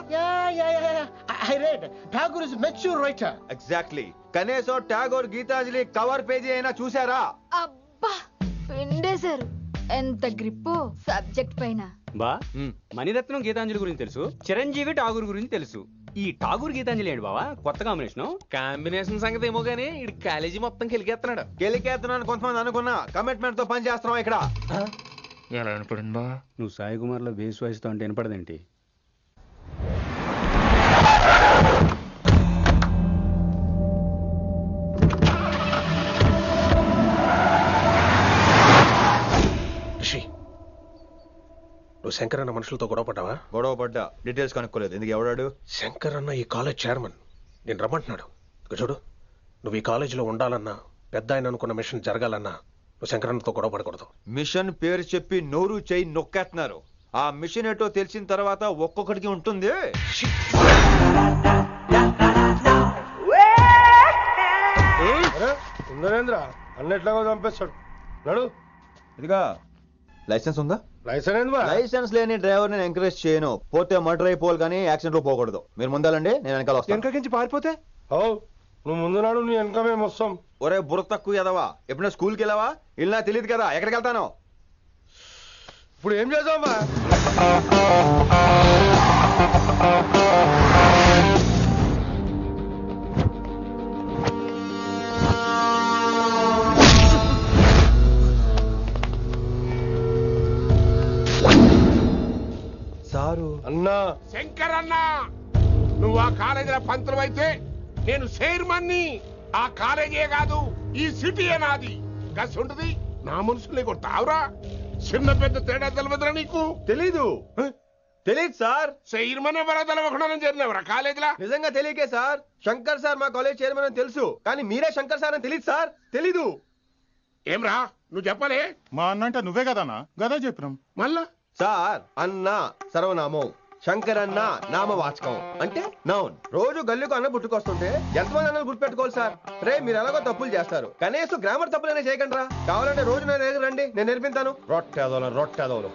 I read. Tagore is a mature writer. Exactly. కనీసం టాగోర్ గీతాంజలి కవర్ పేజీ అయినా చూసారా? అబ్బా పిండేశారు. ఎంత గ్రిప్పు సబ్జెక్ట్ పైన. బా మణిరత్నం గీతాంజలి గురించి తెలుసు, చిరంజీవి ఠాగూర్ గురించి తెలుసు. ఈ ఠాగూర్ గీతాంజలి ఏంటి బావా కొత్త కాంబినేషన్ సంగతి ఏమో గానీ ఇడు కాలేజీ మొత్తం కెలికేస్తున్నాడు. గెలికేస్తున్నాను కొంతమంది అనుకున్నా, కమిట్మెంట్ తో పని చేస్తున్నాం ఇక్కడ. ఎలా వినపడిందా? నువ్వు సాయి కుమార్ లో బేస్ వాయిస్తో అంటే వినపడదేంటి? నువ్వు శంకర్ అన్న మనుషులతో గొడవ పడ్డావా? గొడవ పడ్డా, డీటెయిల్స్ కనుక్కోలేదు. ఎందుకు? ఎవడాడు? శంకర్ అన్న ఈ కాలేజ్ చైర్మన్. నేను రమ్మంటున్నాడు. ఇక చూడు, నువ్వు ఈ కాలేజీలో ఉండాలన్నా, పెద్ద ఆయన అనుకున్న మిషన్ జరగాలన్నా నువ్వు శంకర్ అన్నతో గొడవ పడకూడదు. మిషన్ పేరు చెప్పి నోరు చేయి నొక్కేస్తున్నారు. ఆ మిషన్ ఏటో తెలిసిన తర్వాత ఒక్కొక్కడికి ఉంటుంది. ఉందనేంద్ర అన్నట్లాగా చంపేస్తాడు. నడు. ఇదిగా లైసెన్స్ ఉందా? లైసెన్స్ లేని డ్రైవర్ నేను ఎంకరేజ్ చేయను. పోతే మర్డర్ అయిపోవాలి కానీ యాక్సిడెంట్ లో పోకూడదు. మీరు ముందాలండి, నేను వెనకాల వస్తాను. వెనకకించి పారిపోతే నువ్వు ముందు నాడు నీ వెనక మేము వస్తాం. ఒరే బుర్ర తక్కువ ఎదవా, ఎప్పుడైనా స్కూల్కి వెళ్ళావా? ఇలా తెలియదు కదా ఎక్కడికి వెళ్తాను. ఇప్పుడు ఏం చేద్దామా? సారు అన్నా. శంకర్ అన్నా, నువ్వు ఆ కాలేజీలో పంతులు అయితే నేను చైర్మన్ని. ఆ కాలేజీ కాదు, ఈ సిటీయే నాది. గస్ ఉంటుంది నా మనుషుల్ని కొడతావురా? చిన్న పెద్ద తేడా తెలవదురా నీకు? తెలీదు. తెలీదు సార్. చైర్మన్ ఎవరో తెలవకుండా చేరినవరా కాలేజీలో? నిజంగా తెలియకే సార్. శంకర్ సార్ మా కాలేజ్ చైర్మన్ అని తెలుసు, కానీ మీరే శంకర్ సార్ అని తెలియదు సార్. తెలీదు. ఏమ్రా నువ్వు చెప్పలే? మా అన్న అంటే నువ్వే కదన్నా? గదా చెప్పినాం. మళ్ళా సార్ అన్న సర్వనామం, శంకర్ అన్న నామవాచకం అంటే నౌన్. రోజు గల్లుకు అన్న పుట్టుకొస్తుంటే ఎంతమంది అన్నలు గుర్తుపెట్టుకోవాలి సార్? రే మీరు ఎలాగో తప్పులు చేస్తారు, కనీసం గ్రామర్ తప్పులనే చేయకండి రా. కావాలంటే రోజు నా దగ్గర రండి, నేను నేర్పిస్తాను. రొట్టెదోలు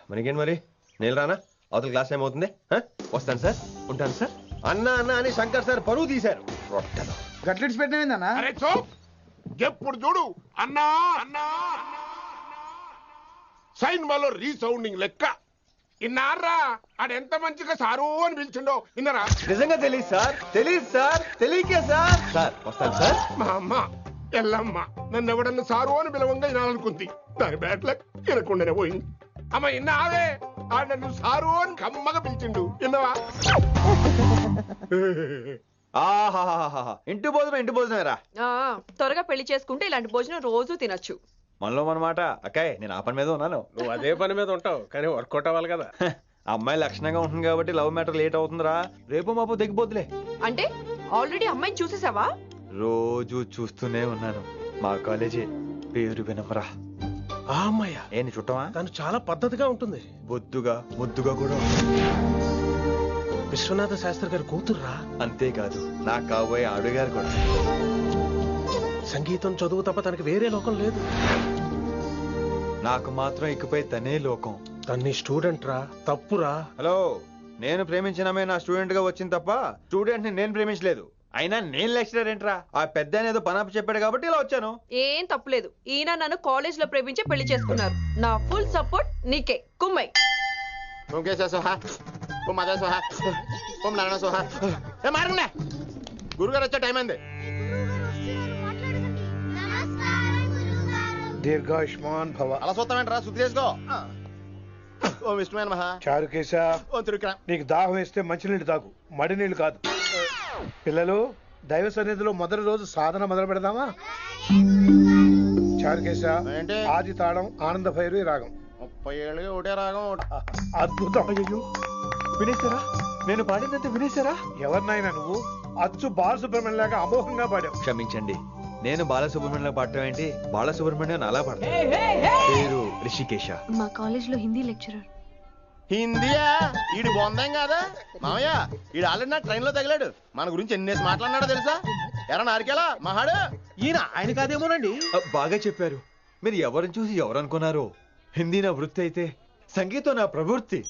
మనకేంటి మరి? నేను రానా? అవతల క్లాస్ టైం అవుతుంది. వస్తాను సార్, ఉంటాను సార్. అన్న అన్న అని శంకర్ సార్ పరువు తీశారు. రొట్టెదో గట్లెట్స్ పెట్టినా? అరే చో, ఎప్పుడు చూడు అన్నా అన్నా. సైన్ మాలో రీసౌండింగ్ లెక్క. ఇన్నారా ఆడెంత మంచిగా సారు అని పిలిచిండో ఇన్నరా? నిజంగా తెలియదు సార్. తెలియదు సార్. తెలియకే సార్. సార్ వస్తాను సార్. మా అమ్మ ఎల్లమ్మ నన్ను ఎవడన్నా సారు అని పిలవంగా వినాలనుకుంది. దాని బ్యాట్లక్ వినకుండానే పోయింది. అమ్మ ఇన్నావే, ఆడ నన్ను సారు అని కమ్మగా పిలిచిండు. విన్నవా? ఇంటి భోజనం రా. త్వరగా పెళ్లి చేసుకుంటే ఇలాంటి భోజనం రోజు తినొచ్చు. మనలో మనమాట. అక్కాయ్ నేను ఆ పని మీద ఉన్నాను. నువ్వు అదే పని మీద ఉంటావు, కానీ వర్కౌట్ అవ్వాలి కదా. అమ్మాయి లక్షణంగా ఉంటుంది కాబట్టి లవ్ మ్యాటర్ లేట్ అవుతుందిరా. రేపు మాపు దిగిపోతులే. అంటే ఆల్రెడీ అమ్మాయిని చూసేసావా? రోజు చూస్తూనే ఉన్నాను. మా కాలేజీ పేరు వినమరా. ఆ అమ్మాయ ఏంటి చుట్టమా? తను చాలా పద్ధతిగా ఉంటుంది. బొద్దుగా ముద్దుగా కూడా. విశ్వనాథ శాస్త్రి గారి కూతుర్రా. అంతేకాదు నా కాబోయే ఆడుగారు కూడా. సంగీతం చదువు తప్ప తనకి వేరే లోకం లేదు. నాకు మాత్రం ఇకపై తనే లోకం. తన్ని స్టూడెంట్ రా, తప్పురా. హలో, నేను ప్రేమించిన అమ్మాయి నా స్టూడెంట్ గా వచ్చింది తప్ప స్టూడెంట్ ని నేను ప్రేమించలేదు. అయినా నేను లెక్చరర్ ఏంట్రా, ఆ పెద్ద ఏదో పనాపు చెప్పాడు కాబట్టి ఇలా వచ్చాను. ఏం తప్పులేదు. ఈయన నన్ను కాలేజ్ లో ప్రేమించి పెళ్లి చేసుకున్నారు. నా ఫుల్ సపోర్ట్ నీకే. కుమ్మై. గురుగారు వచ్చే టైం అయింది. దీర్ఘాయుష్మాన్ భవ. అలా చూస్తామంటారా? శుద్ధి చేసుకో. ఓం విష్ణువే నమః. చారుకేశ, ఓం త్రివిక్రమ. నీకు దాహం వేస్తే మంచినీళ్ళు తాగు, మడి నీళ్ళు కాదు. పిల్లలు, దైవ సన్నిధిలో మొదటి రోజు సాధన మొదలు పెడదామా? చారుకేశ, ఆది తాళం ఆనంద భైరవి రాగం. 30 ఏళ్ళకి ఒకటే రాగం. అద్భుతం. అయ్యో వినేశారా? నేను పాడినంత వినేశారా? ఎవరినైనా నువ్వు అచ్చు బాలసుబ్రహ్మణ్యం లాగా అమోఘంగా పాడావు. క్షమించండి, నేను బాలసుబ్రహ్మణ్యంలో పాడటం ఏంటి, బాలసుబ్రహ్మణ్యం అలా పాడతాను. పేరు రిషికేశ. మా కాలేజ్ లో హిందీ లెక్చరర్. హిందీయా? ఈడు బొందేం కాదా మామయ్య? ఈడు ఆల్రెడీ నా ట్రైన్ లో తగిలాడు. మన గురించి ఎన్నేసి మాట్లాడినాడో తెలుసా? ఎరా నారికేలా మహాడు. ఈయన ఆయన కాదేమోనండి. బాగా చెప్పారు. మీరు ఎవరిని చూసి ఎవరు అనుకున్నారు? హిందీ నా వృత్తి అయితే సంగీతం నా ప్రవృత్తి.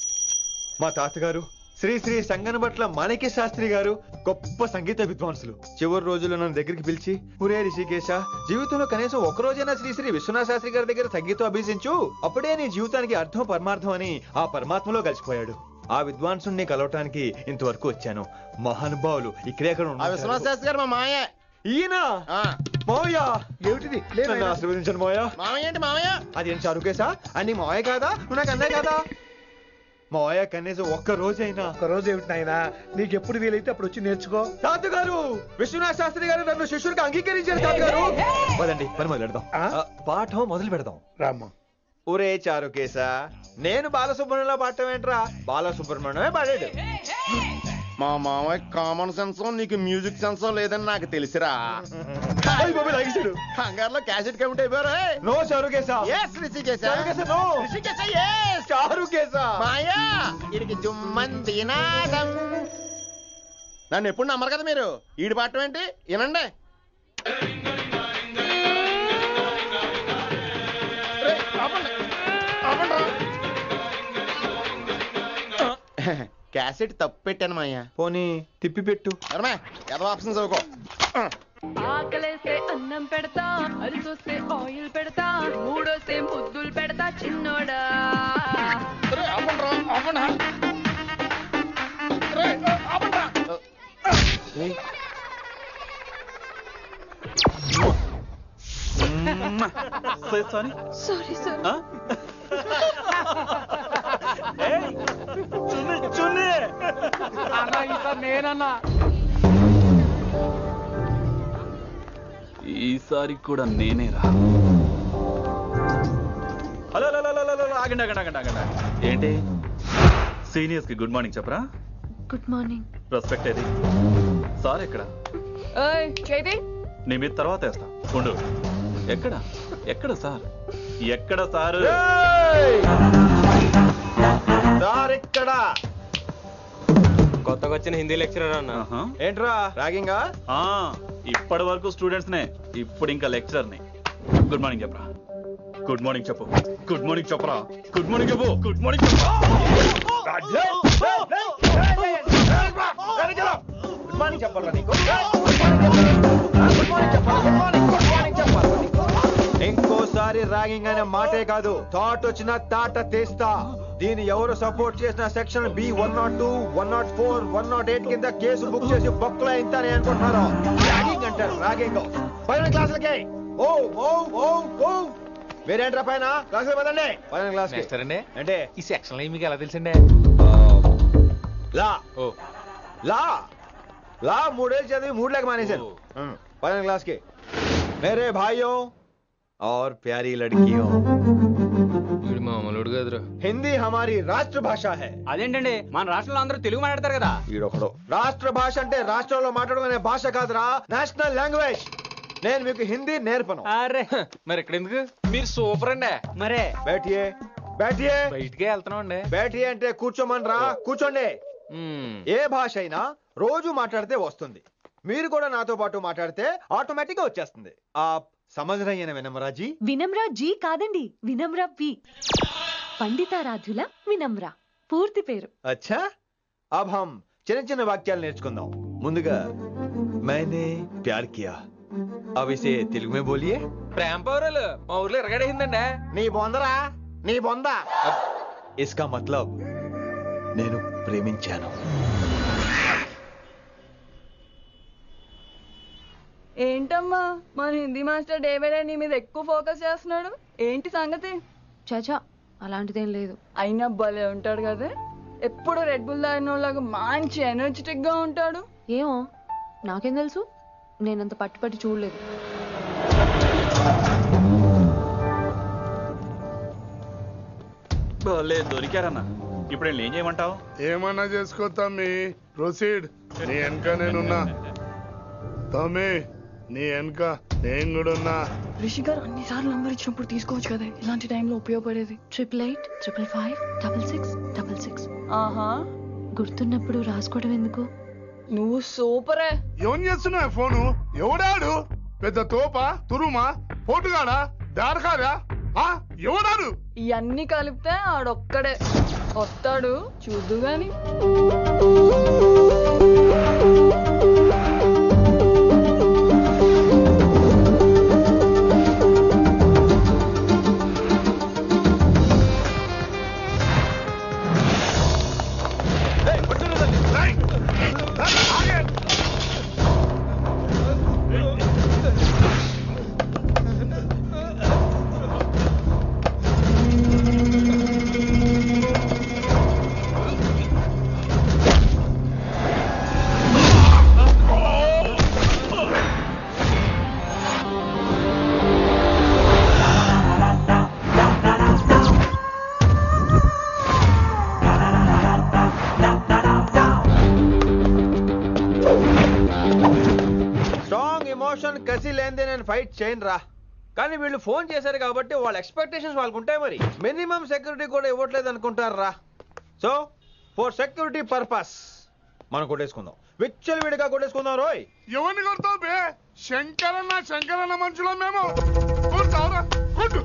మా తాతగారు శ్రీ శ్రీ సంగనబట్ల మాణిక్య శాస్త్రి గారు గొప్ప సంగీత విద్వాంసులు. చివరి రోజుల్లో నన్ను దగ్గరికి పిలిచి, ఒరే రిషికేశ, జీవితంలో కనీసం ఒక రోజైనా శ్రీ శ్రీ విశ్వనాథ శాస్త్రి గారి దగ్గర సంగీతం అభ్యసించు, అప్పుడే నీ జీవితానికి అర్థం పరమార్థం అని ఆ పరమాత్మలో కలిసిపోయాడు. ఆ విద్వాంసుని కలవటానికి ఇంతవరకు వచ్చాను. మహానుభావులు ఇక్కడే విశ్వనాథ శాస్త్రి గారు మా మాయ. ఈయన మావయ్య. ఏమిటిది? నన్ను ఆశీర్వదించండి మావయ్య. మామయ్య ఏంటి మామయ్య? అదేం చారుకేశా? అని మావయ్య కాదా? నువ్వు నాకు అన్నయ్య కాదా? మావయ్య కనీసం ఒక్క రోజైనా. ఒక రోజు ఏమిటి నాయనా, నీకు ఎప్పుడు వీలైతే అప్పుడు వచ్చి నేర్చుకో. తాతగారు, విశ్వనాథ శాస్త్రి గారు నన్ను శిష్యుడికి అంగీకరించారు. తాతగారు పదండి, పని మొదలు పెడదాం. పాఠం మొదలు పెడదాం. రామ్మా. ఒరే చారుకేశ, నేను బాలసుబ్రహ్మణ్యంలో పాడటం ఏంట్రా, బాలసుబ్రహ్మణ్యమే పాడాడు. మా మామయ్య కామన్ సెన్స్, నీకు మ్యూజిక్ సెన్స్ లేదని నాకు తెలిసిరా. హంగార్లో క్యాసెట్ కమిట్ అయిపోయారు. No Charukesha. yes Rishikesha. No Rishikesha. yes Charukesha. మాయా ఈడికి జుమ్మంది నాదం. నన్ను ఎప్పుడు నమ్మరు కదా మీరు. ఈడి పాడటం ఏంటి వినండి. క్యాసెట్ తప్పు పెట్టాను మాయ్యా. పోనీ తిప్పి పెట్టు. ఏదో ఆప్షన్ చదువుకో. ఆకలేస్తే అన్నం పెడతా, అరిసొస్తే ఆయిల్ పెడతా, మూడోస్తే ముద్దులు పెడతా చిన్నోడా. Sorry sir. నేనన్నా ఈసారి కూడా నేనేరా. హలో ఆగండి ఆగండి ఆగండి ఆగండి. ఏంటి సీనియర్స్ కి గుడ్ మార్నింగ్ చెప్పరా? Good morning. రెస్పెక్ట్ ఏది? సార్ ఎక్కడ? నీ మీద తర్వాత వేస్తా ఉండు. ఎక్కడ ఎక్కడ సార్? ఎక్కడ సార్? ఇక్కడ కొత్తగా వచ్చిన హిందీ లెక్చరర్ అన్న. ఏంట్రా ర్యాగింగా? ఇప్పటి వరకు స్టూడెంట్స్ నే, ఇప్పుడు ఇంకా లెక్చరర్ ని. గుడ్ మార్నింగ్ చెప్పరా. గుడ్ మార్నింగ్ చెప్పు. గుడ్ మార్నింగ్ చెప్పరా. గుడ్ మార్నింగ్ చెప్పు. గుడ్ మార్నింగ్ చెప్పు. గుడ్ మార్నింగ్ చెప్పాలా నీకు? ఇంకోసారి ర్యాగింగ్ అనే మాటే కాదు, థాట్ వచ్చిన తాట తీస్తా. దీన్ని ఎవరు సపోర్ట్ చేసిన సెక్షన్ బి 102, 104, 108 కింద కేసు బుక్ చేసి బొక్కలో ఇంతానే అనుకుంటున్నారు. ర్యాగింగ్ అంటారు ర్యాగింగ్. పైన క్లాసులకి ఓ ఓ ఓ ఓ వేరేంట్రా పైన క్లాసులు పదండి. పైన క్లాస్ అంటే ఈ సెక్షన్ లో మీకు ఎలా తెలిసిండే? లా లా లా 3 ఏళ్ళు చదివి 3 లేక మానేశాను. పైన క్లాస్ కి మేరే భాइयों और प्यारी लड़कियों, हिंदी हमारी రాష్ట్ర భాష है. అదేంటండి, మన రాష్ట్రంలో అందరూ తెలుగు మాట్లాడతారు కదా. ఈడొకడు రాష్ట్ర భాష అంటే రాష్ట్రంలో మాట్లాడుకునే భాష కాదురా, నేషనల్ లాంగ్వేజ్. నేను మీకు హిందీ నేర్పను. అరే మరి ఇక్కడ ఎందుకు? మీరు సూపర్ అండి. మరే బైఠియే బైఠియే. బయటికే వెళ్తున్నాం అండి. బైఠియే అంటే కూర్చోమనరా, కూర్చోండి. ఏ భాష అయినా రోజు మాట్లాడితే వస్తుంది. మీరు కూడా నాతో పాటు మాట్లాడితే ఆటోమేటిక్ గా వచ్చేస్తుంది. ఆ समझ रही है ना विनम्रा जी? వినమ్రా జీ కాదండి, వినమ్రా వి. పండితారాధ్యుల వినమ్రా పూర్తి పేరు. अच्छा अब हम చిన్న చిన్న వాక్యాలు నేర్చుకుందాం. ముందుగా मैंने प्यार किया अब इसे तेलुगु में बोलिए ప్రేమ పౌరాలు మా ఊర్లో ఎరగడేసిందండి. నీ బొందరా నీ బొంద. इसका मतलब నేను ప్రేమించాను. ఏంటమ్మా మన Hindi master day by day నీ మీద ఎక్కువ ఫోకస్ చేస్తున్నాడు, ఏంటి సంగతి? చాచా అలాంటిదేం లేదు. అయినా భలే ఉంటాడు కదా, ఎప్పుడు రెడ్ బుల్ తాగినోళ్ళగా మంచి ఎనర్జెటిక్ గా ఉంటాడు. ఏమో నాకేం తెలుసు, నేనంత పట్టి చూడలేదు. దొరికారన్నా, ఇప్పుడు ఏం చేయమంటావు? ఏమన్నా చేసుకో తమ్మి, ప్రొసీడ్. నీ వెనక నేనున్నా తమ్మి, నీ వెనక నేను కూడా ఉన్నా. రిషి గారు అన్నిసార్లు నంబర్ ఇచ్చినప్పుడు తీసుకోవచ్చు కదా, ఇలాంటి టైంలో ఉపయోగపడేది. 8885556666. ఆహా, గుర్తున్నప్పుడు రాసుకోవడం ఎందుకు? నువ్వు సూపరే. ఏం చేస్తున్నావు ఫోను? ఎవడాడు? పెద్ద తోప, తురుమా, పోటుగాడా, దారకారా? ఎవడాడు? ఇవన్నీ కలిపితే ఆడొక్కడే వస్తాడు, చూద్దు గాని. కసి లేనిదే నేను ఫైట్ చేయను రా. కానీ వీళ్ళు ఫోన్ చేశారు కాబట్టి వాళ్ళ ఎక్స్పెక్టేషన్స్ వాళ్ళకు ఉంటాయి. మరి మినిమం సెక్యూరిటీ కూడా ఇవ్వట్లేదు అనుకుంటారు రా. సో ఫర్ సెక్యూరిటీ పర్పస్ మనం కొట్టేసుకుందాం, విచ్చలు విడిగా కొట్టేసుకుందాం. రోయ్ ఎవరిని కొడతావు బే? శంకరన్న మనుషులో మేము. కొడతావురా, కొట్టు.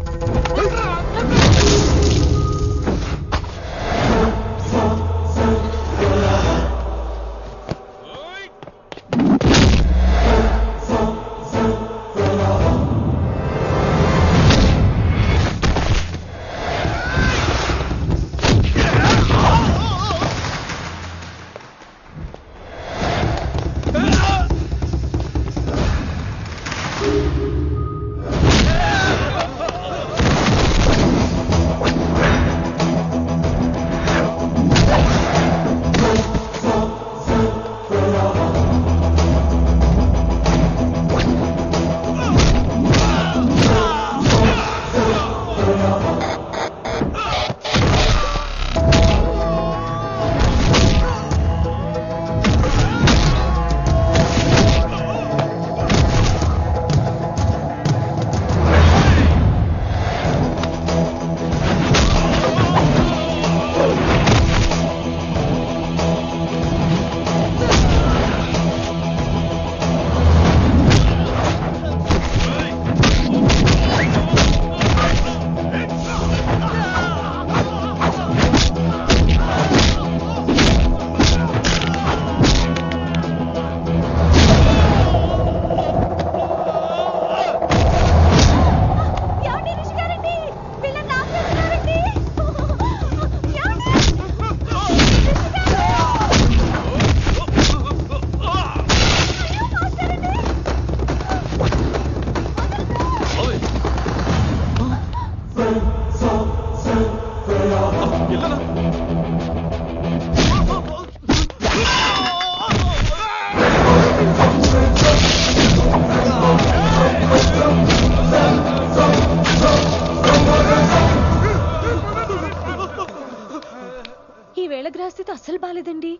గ్రహస్థితి అస్సలు బాలేదండి.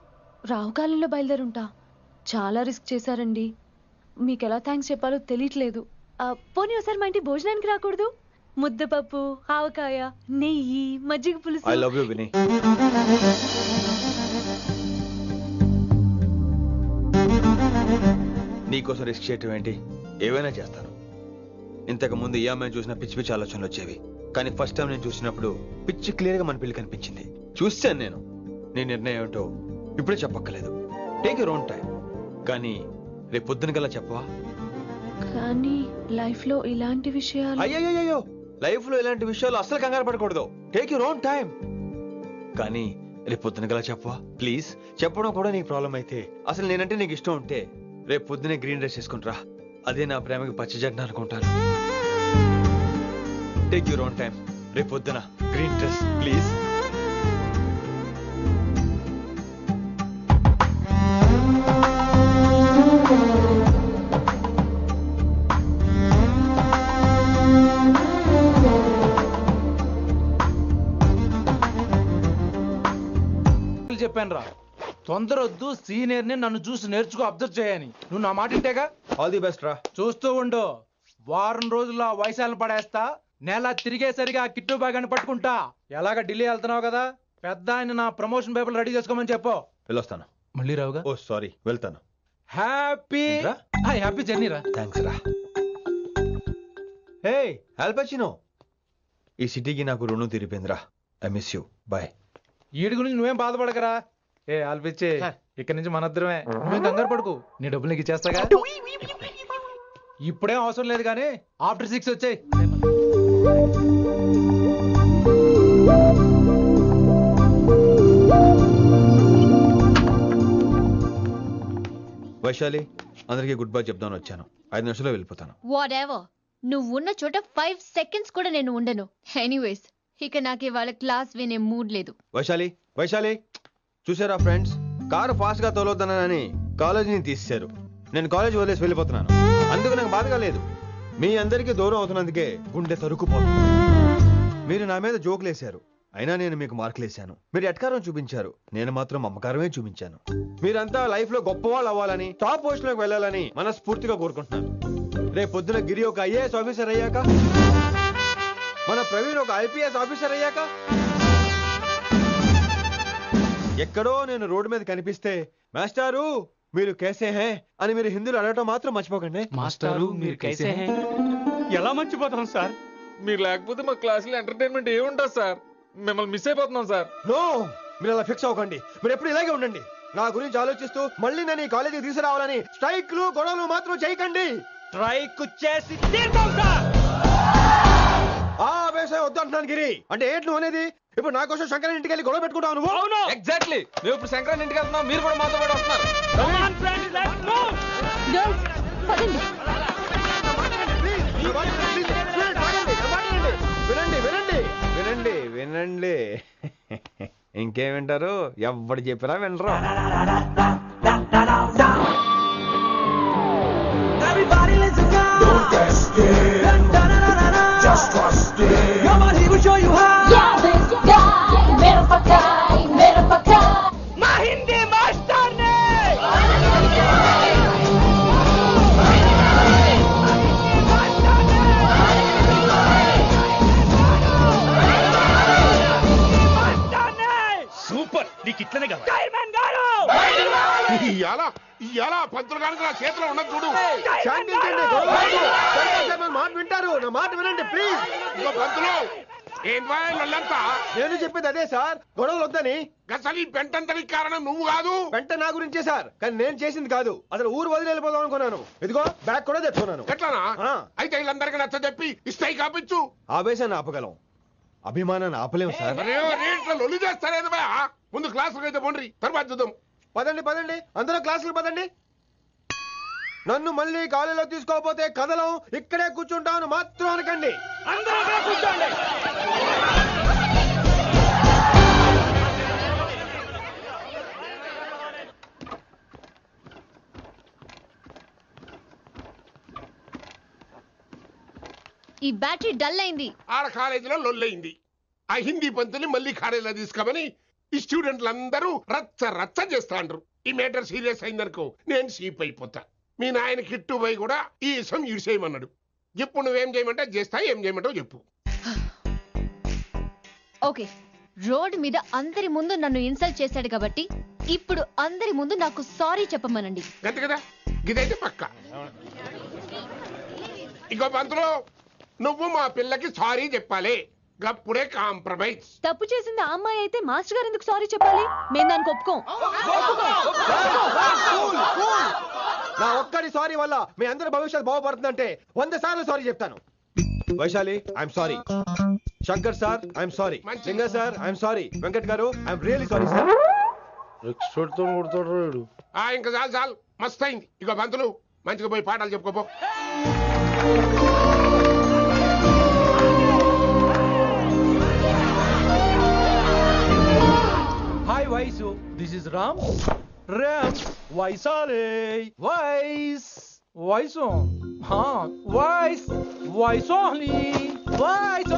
రావుకాలంలో బయలుదేరుంటా. చాలా రిస్క్ చేశారండి. మీకు ఎలా థ్యాంక్స్ చెప్పాలో తెలియట్లేదు. పోనీ ఒకసారి మా ఇంటి భోజనానికి రాకూడదు? ముద్దపప్పు, ఆవకాయ, నెయ్యి, మజ్జిగ పులుసు. ఐ లవ్ యు విని. నీకోసం రిస్క్ చేయటం ఏంటి? ఏవైనా చేస్తాను. ఇంతకు ముందు ఈ అమ్మాయిని చూసిన పిచ్చి పిచ్చి ఆలోచనలు వచ్చేవి, కానీ ఫస్ట్ టైం నేను చూసినప్పుడు పిచ్చి క్లియర్ గా మన పిల్లి కనిపించింది. చూశాను నేను. నీ నిర్ణయం ఏంటో ఇప్పుడే చెప్పక్కర్లేదు. Take your own time. కానీ రేపు పొద్దున గల చెప్పవా? కానీ లైఫ్ లో ఇలాంటి విషయాలు అయ్యో లైఫ్ లో ఇలాంటి విషయాలు అసలు కంగారు పడకూడదు. Take your own time. కానీ రేపు పొద్దున గల చెప్పవా ప్లీజ్? చెప్పడం కూడా నీకు ప్రాబ్లం అయితే, అసలు నేనంటే నీకు ఇష్టం ఉంటే రేపు పొద్దునే గ్రీన్ డ్రెస్ వేసుకుంటా. అదే నా ప్రేమకి పచ్చజెండా అనుకుంటాను. Take your own time. రేపు పొద్దున గ్రీన్ డ్రెస్ ప్లీజ్. చెప్పాను రా, తొందరొద్దు, సీనియర్ ని నన్ను చూసి నేర్చుకో, అబ్జర్వ్ చేయని. నువ్వు నా మాట ఇంటేగా? ఆల్ ది బెస్ట్ రా. చూస్తూ ఉండు, వారం రోజుల్లో వయసాలను పడేస్తా. నెల తిరిగేసరిగా కిట్టు బాగాని పట్టుకుంటా. ఎలాగ ఢిల్లీ వెళ్తున్నావు కదా, పెద్ద ఆయన నా ప్రమోషన్ పేపర్ రెడీ చేసుకోమని చెప్పు. వెళ్ళొస్తాను. మళ్ళీ రావుగా? ఓ సారీ, వెళ్తాను. హ్యాపీ హ్యాపీ జర్నీ రా. థ్యాంక్స్ రా. హే ఆల్పచినో, ఈ సిటీకి నాకు రుణం తీరిపోయిందిరా. I miss you. బాయ్. వీడి గురించి నువ్వేం బాధపడకరా. ఏ ఆల్పిచ్చే, ఇక్కడి నుంచి మనద్దరమే. నువ్వేం కంగారు పడుకు, నీ డబ్బులు నీకు ఇచ్చేస్తాగా. ఇప్పుడేం అవసరం లేదు కానీ ఆఫ్టర్ 6 వచ్చాయి. వైశాలి, అందరికీ గుడ్ బై చెప్దామని వచ్చాను. 5 నిమిషాల్లో వెళ్ళిపోతాను. వాట్ ఎవర్, నువ్వు ఉన్న చోట 5 seconds కూడా నేను ఉండను. ఎనీవేస్, ఇక నాకు ఇవాళ క్లాస్ వినే మూడ్ లేదు. వైశాలి చూసారా ఫ్రెండ్స్, కారు ఫాస్ట్ గా తోలొద్దనని కాలేజీని తీసేశారు. నేను కాలేజ్ వదిలేసి వెళ్ళిపోతున్నాను. అందుకు నాకు బాధగా లేదు. మీ అందరికీ దూరం అవుతున్నందుకే గుండె తరుక్కుపోతుంది. మీరు నా మీద జోకులేశారు, అయినా నేను మీకు మార్కులేశాను. మీరు ఎట్కారం చూపించారు, నేను మాత్రం అమ్మకారమే చూపించాను. మీరంతా లైఫ్ లో గొప్పవాళ్ళు అవ్వాలని, టాప్ పొజిషన్ లోకి వెళ్ళాలని మనస్ఫూర్తిగా కోరుకుంటున్నాను. రేపు పొద్దున గిరి ఒక IAS ఆఫీసర్ అయ్యాక, మన ప్రవీణ్ ఒక IPS ఆఫీసర్ అయ్యాక, ఎక్కడో నేను రోడ్డు మీద కనిపిస్తే మాస్టారు మీరు కేసే హే అని మీరు హిందీలో అడగటం మాత్రం మర్చిపోకండి. మాస్టారు మీరు కేసే హే. ఎలా మర్చిపోతాం సార్? మీరు లేకపోతే మా క్లాసులో ఎంటర్టైన్మెంట్ ఏముంటుంది సార్? మిమ్మల్ని మిస్ అయిపోతున్నాం సార్. నో, మీరు అలా ఫిక్స్ అవ్వకండి. మీరు ఎప్పుడు ఇలాగే ఉండండి. నా గురించి ఆలోచిస్తూ మళ్ళీ నేను ఈ కాలేజీకి తీసుకురావాలని స్ట్రైక్లు గొడవలు మాత్రం చేయకండి. స్ట్రైక్ చేసి తీర్థం సార్. ఆ వ్యవసాయం వద్దు అంటున్నాను గిరి. అంటే ఏంటి నువ్వు అనేది? ఇప్పుడు నా కోసం శంకరన్ ఇంటికి వెళ్ళి గొడవ పెట్టుకుంటావు నువ్వు? అవును, ఎగ్జాక్ట్లీ. మేము ఇప్పుడు శంకరన్ ఇంటికి వెళ్తున్నాం, మీరు కూడా మాతో పాటు వస్తున్నారు. వినండి వినండి. ఇంకేం వింటారు? ఎవడు చెప్పినా వినరు. Everybody let's go. Don't get scared. Just trust it. Come on, he will show you how. Yeah, this guy, mera pakai. My Hindi master ne. Super, నీకు ఇట్లనే కదా. Diamond గారు. ఇయాల పంతులు గారికి నా చేతిలో ఉన్నది చూడు. మాట వింటారు, నా మాట వినండి ప్లీజ్. ఇంకో పంతులు ఏంటంతా? నేను చెప్పేది అదే సార్, గొడవలు వద్దని. అసలు ఈ పెంటంతరికి కారణం నువ్వు కాదు. పెంట నా గురించే సార్, కానీ నేను చేసింది కాదు. అసలు ఊరు వదిలి వెళ్ళిపోదాం అనుకున్నాను. ఇదిగో బ్యాగ్ కూడా తెచ్చుకున్నాను. ఎట్లానా? అయితే వీళ్ళందరికీ నచ్చ చెప్పి ఇస్తాయి కాపించు. ఆవేశాన్ని ఆపగలం, అభిమానాన్ని ఆపలేము సార్. రేట్ల లొల్లి చేస్తారేది బా. ముందు క్లాసులకు అయితే పోండి, తర్వాత చూద్దాం. పదండి అందరూ క్లాసులకు పదండి. నన్ను మళ్ళీ కాలేజీలో తీసుకోకపోతే కదలం, ఇక్కడే కూర్చుంటాను మాత్రం అనకండి. అందరూ కూర్చోండి. ఈ బ్యాటరీ డల్ అయింది. ఆడ కాలేజీలో లొల్లయింది. ఆ హిందీ పంతుని మళ్ళీ కాలేజీలో తీసుకోమని ఈ స్టూడెంట్లందరూ రచ్చ చేస్తాండ్రు. ఈ మేటర్ సీరియస్ అయిందనుకో నేను సీప్ అయిపోతా. మీ నాయన కిట్టు పోయి కూడా ఈ విషయం ఇడిసేయమన్నాడు. ఇప్పుడు నువ్వేం చేయమంటే చేస్తా, ఏం చేయమంటావు చెప్పు. ఓకే, రోడ్ మీద అందరి ముందు నన్ను ఇన్సల్ట్ చేశాడు కాబట్టి ఇప్పుడు అందరి ముందు నాకు సారీ చెప్పమనండి. గంతే కదా, ఇదైతే పక్క. ఇంకో పంతులు, నువ్వు మా పిల్లకి సారీ చెప్పాలి. గప్పుడే కాంప్రమైజ్. తప్పు చేసింది ఆ అమ్మాయి అయితే మాస్టర్ గారు ఎందుకు సారీ చెప్పాలి? మేము దానికి ఒప్పుకోం. నా ఒక్కడి సారీ వల్ల మీ అందరి భవిష్యత్తు బాగుపడుతుందంటే 100 సార్లు సారీ చెప్తాను. Vaishali I'm sorry. Shankar sir I'm sorry. Singer sir I'm sorry. Venkat garu I'm really sorry sir. Expert తో కొడతాడు. ఇంకా చాలు చాలు మస్త్ అయింది. ఇక బంతులు మంచిగా పోయి పాఠాలు చెప్పుకోపో. Hi Vaisu, this is Ram. Ram వైసాలే వైస్ వైసు వైస్ వైసోహ్లీ వైస్.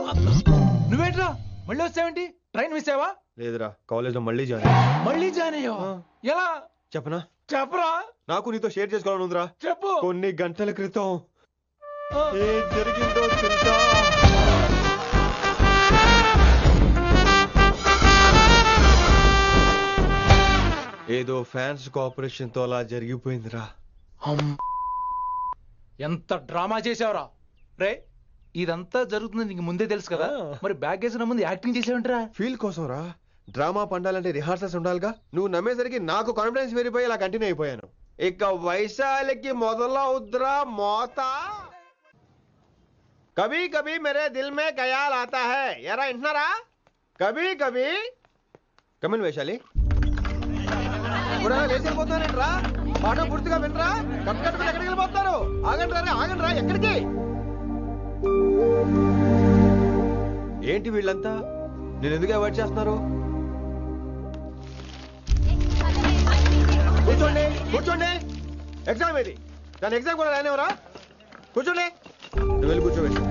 నువ్వేంట్రా మళ్ళీ వచ్చావేంటి? ట్రైన్ మిస్ అయ్యావా? లేదురా, కాలేజ్ లో మళ్ళీ జాయిన్. మళ్ళీ జాయిన్ అయ్యావా? ఎలా చెప్పనా? చెప్పరా. నాకు నీతో షేర్ చేసుకోవాలని ఉందిరా. చెప్పు. కొన్ని గంటల క్రితం ఏం జరిగిందో తెలుసా? ఏదో ఫ్యాన్స్ కోఆపరేషన్ తో అలా జరిగిపోయిందిరా. ఎంత డ్రామా చేసావురా రే. ఇదంతా జరుగుతుంది నీకు ముందే తెలుసు కదా, మరి బ్యాగ్ వేసిన ముందు యాక్టింగ్ చేసావంటరా? ఫీల్ కోసం రా. డ్రామా పండాలంటే రిహార్సల్స్ ఉండాలిగా. నువ్వు నమ్మేసరికి నాకు కాన్ఫిడెన్స్ పెరిగిపోయి ఇలా కంటిన్యూ అయిపోయాను. ఇక వైశాలికి మొదలవుద్రా మోత. కభీ కభీ మేరే దిల్ మే ఖయాల్ ఆతా హై. ఎరా వింటున్నారా? కభీ కభీ. కమిన్ వైశాలి. లేచిపోతున్నారేంట్రా? పాఠం పూర్తిగా వినరా? కట్టుకట్టుకుని ఎక్కడికి వెళ్ళిపోతున్నారు? ఆగండి రా, ఆగండి రా. ఎక్కడికి? ఏంటి వీళ్ళంతా? నేను ఎందుకు అవాయిడ్ చేస్తున్నారు? కూర్చోండి కూర్చోండి. ఎగ్జామ్ ఏది? దాని ఎగ్జామ్ కూడా రానివరా? కూర్చోండి. నువ్వు వెళ్ళి కూర్చోవేసి.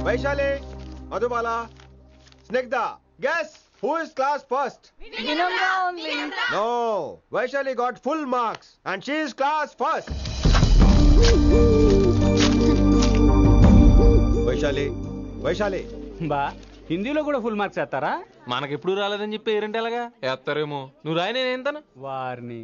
Vaishali, Madhubala, Snigdha, guess who is class first? Vinamra only. No, Vaishali got full marks and she is class first. Vaishali Vaishali బా హిందీలో కూడా ఫుల్ మార్క్స్ వేస్తారా? మనకెప్పుడు రాలేదని చెప్పి ఏరంటే ఎలాగా వేస్తారేమో. నువ్వు రాయి, నేను ఏంతను వారిని.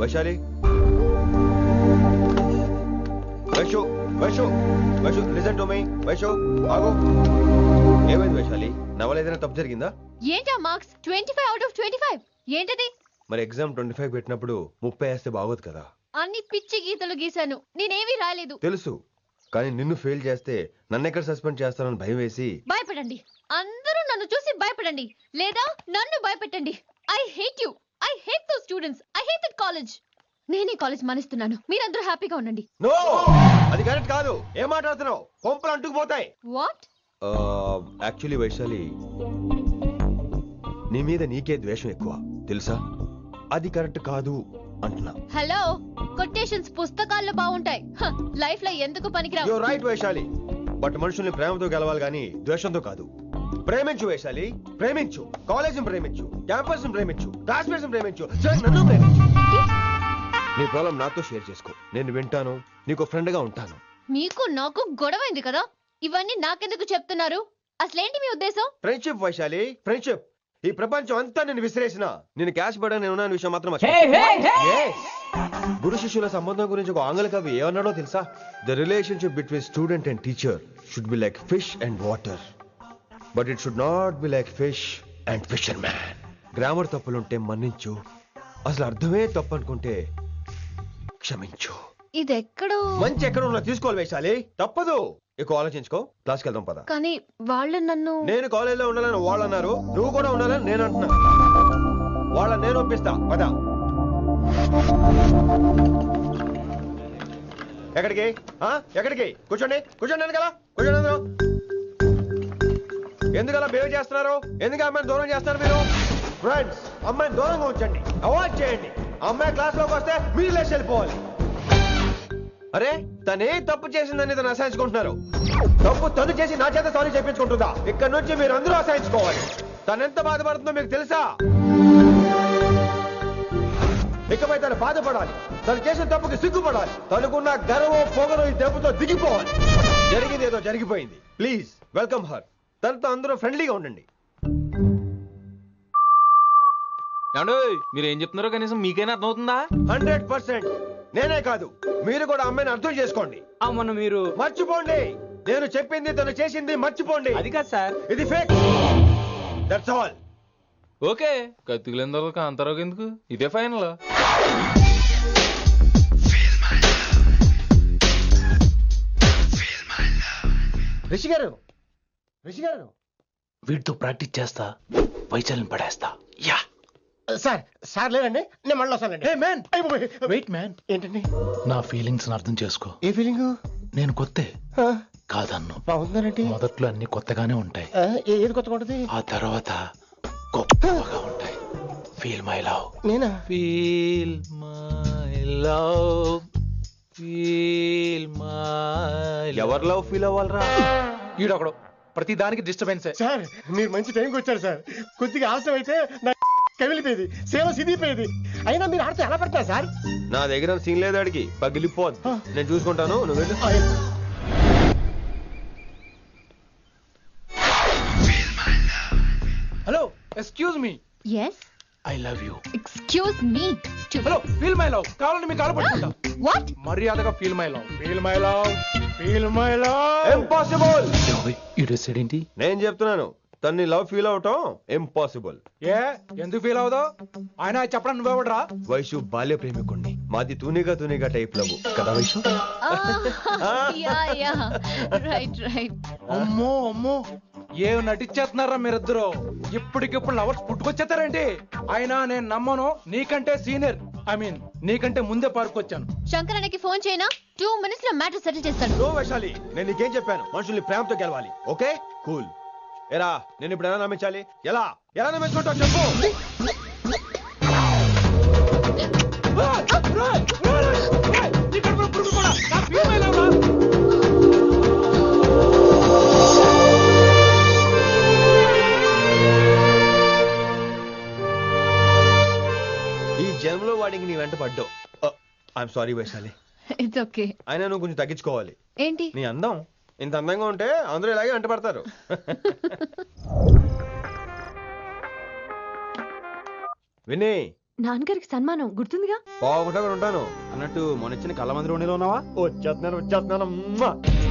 Vaishali, Vaishu Vaishu Vaishu listen to me. Vaishu ఆగు. ఏమైంది వైశాలి? నా వల్ల ఏదైనా తప్పు జరిగిందా? ఏంటా మార్క్స్ 25 out of 25? ఏంటది? మరి ఎగ్జామ్ 25 పెట్టినప్పుడు 30 వేస్తే బాగోదు కదా. అన్ని పిచ్చి గీతలు గీశాను, నేనేమీ రాలేదు. తెలుసు, కానీ నిన్ను ఫెయిల్ చేస్తే నన్ను ఎక్కడ సస్పెండ్ చేస్తానని భయం వేసి. భయపడండి, అందరూ నన్ను చూసి భయపడండి, లేదా నన్ను భయపెట్టండి. I hate you. I hate those students. I hate that college. నేనే కాలేజ్ మానేస్తున్నాను. మీరందరూ హ్యాపీగా ఉండండి. నో, అది కరెక్ట్ కాదు. ఏం మాట్లాడుతున్నావు? కొంపలు అంటుకుపోతాయి. వాట్? యాక్చువల్లీ వైశాలి, నీ మీద నీకే ద్వేషం ఎక్కువ తెలుసా? అది కరెక్ట్ కాదు అంటున్నా. హలో, కొటేషన్స్ పుస్తకాల్లో బాగుంటాయి, లైఫ్ లో ఎందుకు పనికిరావు. You are right Vaishali, but మనుషుల్ని ప్రేమతో గెలవాలి గానీ ద్వేషంతో కాదు. ప్రేమించు వైశాలి, ప్రేమించు. కాలేజీని ప్రేమించు, క్యాంపస్ ప్రేమించు, క్లాస్మేట్స్ ప్రేమించు, నన్ను ప్రేమించు. నీ ప్రాబ్లం నాతో షేర్ చేసుకో. నేను వింటాను, నీకు ఫ్రెండ్ గా ఉంటాను. మీకు నాకు గొడవైంది కదా, ఇవన్నీ నాకెందుకు చెప్తున్నారు? అసలేంటి మీ ఉద్దేశం? Friendship Vaishali, friendship. ఈ ప్రపంచం అంతా నేను విసిరేసిన నేను క్యాష్ పడా నేను ఉన్న విషయం మాత్రం గురు శిష్యుల సంబంధం గురించి ఒక ఆంగ్ల కవి ఏమన్నాడో తెలుసా? The relationship between student and teacher should be like fish and water, but it should not be like fish and fisherman. Grammar తప్పులుంటే మన్నించు, అసలు అర్థమే తప్పు అనుకుంటే క్షమించు. ఇది ఎక్కడో మంచి ఎక్కడ ఉన్నా తీసుకోవాలి వైశాలి, తప్పదు. ఎక్కువ ఆలోచించుకో, క్లాస్కి వెళ్దాం పద. కానీ వాళ్ళు నన్ను, నేను కాలేజీలో ఉండాలని వాళ్ళు అన్నారు, నువ్వు కూడా ఉండాలని నేను అంటున్నా. వాళ్ళని నేను ఒప్పిస్తా, పద. ఎక్కడికి? ఎక్కడికి? కూర్చోండి కూర్చోండి కదా, కూర్చోండి అందరూ. ఎందుకు అలా బిహేవ్ చేస్తున్నారు? ఎందుకు అమ్మాయిని దూరం చేస్తారు మీరు? ఫ్రెండ్స్, అమ్మాయిని దూరంగా ఉంచండి, అవాయిడ్ చేయండి. అమ్మాయి క్లాస్ లోకి వస్తే మీరు లేచి వెళ్ళిపోవాలి. అరే, తనే తప్పు చేసిందని తను అసహించుకుంటున్నారు. తప్పు తను చేసి నా చేత సారీ చెప్పించుకుంటుందా? ఇక్కడ నుంచి మీరు అందరూ అసహించుకోవాలి. తనెంత బాధపడుతుందో మీకు తెలుసా? ఇకపై తను బాధపడాలి, తను చేసిన తప్పుకి సిగ్గుపడాలి. తనకున్న గర్వం పొగరు ఈ దెబ్బతో దిగిపోవాలి. జరిగింది ఏదో జరిగిపోయింది. Please welcome her. తనతో అందరూ ఫ్రెండ్లీగా ఉండండి. ఏమండో మీరు ఏం చెప్తున్నారో కనీసం మీకైనా అర్థమవుతుందా? 100%. నేనే కాదు, మీరు కూడా అమ్మాయిని అర్థం చేసుకోండి. మొన్న మీరు మర్చిపోండి, నేను చెప్పింది తను చేసింది మర్చిపోండి. అది కాదు సార్, ఇది ఫేక్. That's all. ఓకే, కత్తిలేని తర్వాత కాంతారావు ఎందుకు? ఇదే ఫైనల్. రిషి గారు, రిషి గారు, వీటితో ప్రాక్టీస్ చేస్తా, వైశాల్యం పడేస్తా. యా సార్, సార్ లేదండి, నేను మళ్ళీ వస్తానండి. Wait man. ఏంటండి? నా ఫీలింగ్స్ అర్థం చేసుకో. ఏ ఫీలింగ్? నేను కొత్తే కాదన్ను. బాగుందండి. మొదట్లో అన్ని కొత్తగానే ఉంటాయి, ఏది కొత్తగా ఉంటుంది? ఆ తర్వాత గొప్పగా ఉంటాయి. Feel my love. నేనా? Feel my love, feel my. ఎవరి లవ్ ఫీల్ అవ్వాలరా? ఈడొకడు ప్రతి దానికి డిస్టర్బెన్స్. సార్ మీరు మంచి టైంకి వచ్చారు సార్. కొద్దిగా ఆలస్యం అయితే నా కమిలిపోయేది, సేవ సిదిపోయేది. అయినా మీరు ఆడితే ఎలా పడతారు సార్? నా దగ్గర సీన్ లేదు, అడిగి పగిలిపోదు. నేను చూసుకుంటాను, నువ్వు వెళ్ళు. Hello, excuse me. yes I love you. excuse me hello, feel my love. కావాలంటే మీ కాలు పట్టుకుంటా. what మర్యాదగా feel my love, feel my love, feel my love. Impossible. ఈ సెడ్ ఏంటి? నేను చెప్తున్నాను, తన్ని లవ్ ఫీల్ అవటం ఇంపాసిబుల్. ఏ ఎందుకు ఫీల్ అవుదావు? ఆయన చెప్పడం నువ్వెవడరా? వైషు బాల్య ప్రేమికుణ్ణి, మాది తూనిగా తూనిగా టైప్ లవ్ కదా వైషు? yeah right అమ్మో అమ్మో, ఏం నటించేస్తున్నారా మీరిద్దరు? ఇప్పటికిప్పుడు లవర్స్ పుట్టుకొచ్చేస్తారేంటి? అయినా నేను నమ్మను, నీకంటే సీనియర్, ఐ మీన్ నీకంటే ముందే పార్కొచ్చాను. శంకరానికి ఫోన్ చేయనా? 2 minutes లో మ్యాటర్ సెటిల్ చేస్తాను. నో వైశాలి, నేను నీకేం చెప్పాను? మనుషుల్ని ప్రేమతో గెలవాలి. Okay cool. ఎరా, నేను ఇప్పుడు ఎలా నమ్మించాలి? ఎలా ఎలా నమ్మించుకుంటావు చెప్పు. ఈ జన్మలో వాడికి నీ వెంట పడ్డావు. I'm sorry Vaishali. It's okay. అయినా నువ్వు కొంచెం తగ్గించుకోవాలి. ఏంటి? నీ అందం ఇంత అందంగా ఉంటే అందరూ ఇలాగే వెంట పడతారు. విని, నాన్నగారికి సన్మానం గుర్తుందిగా? బాగుంటా కూడా ఉంటాను అన్నట్టు మొన్నొచ్చిన కళ్ళ మంది ఉండిలో ఉన్నావా? వచ్చేస్తున్నాను.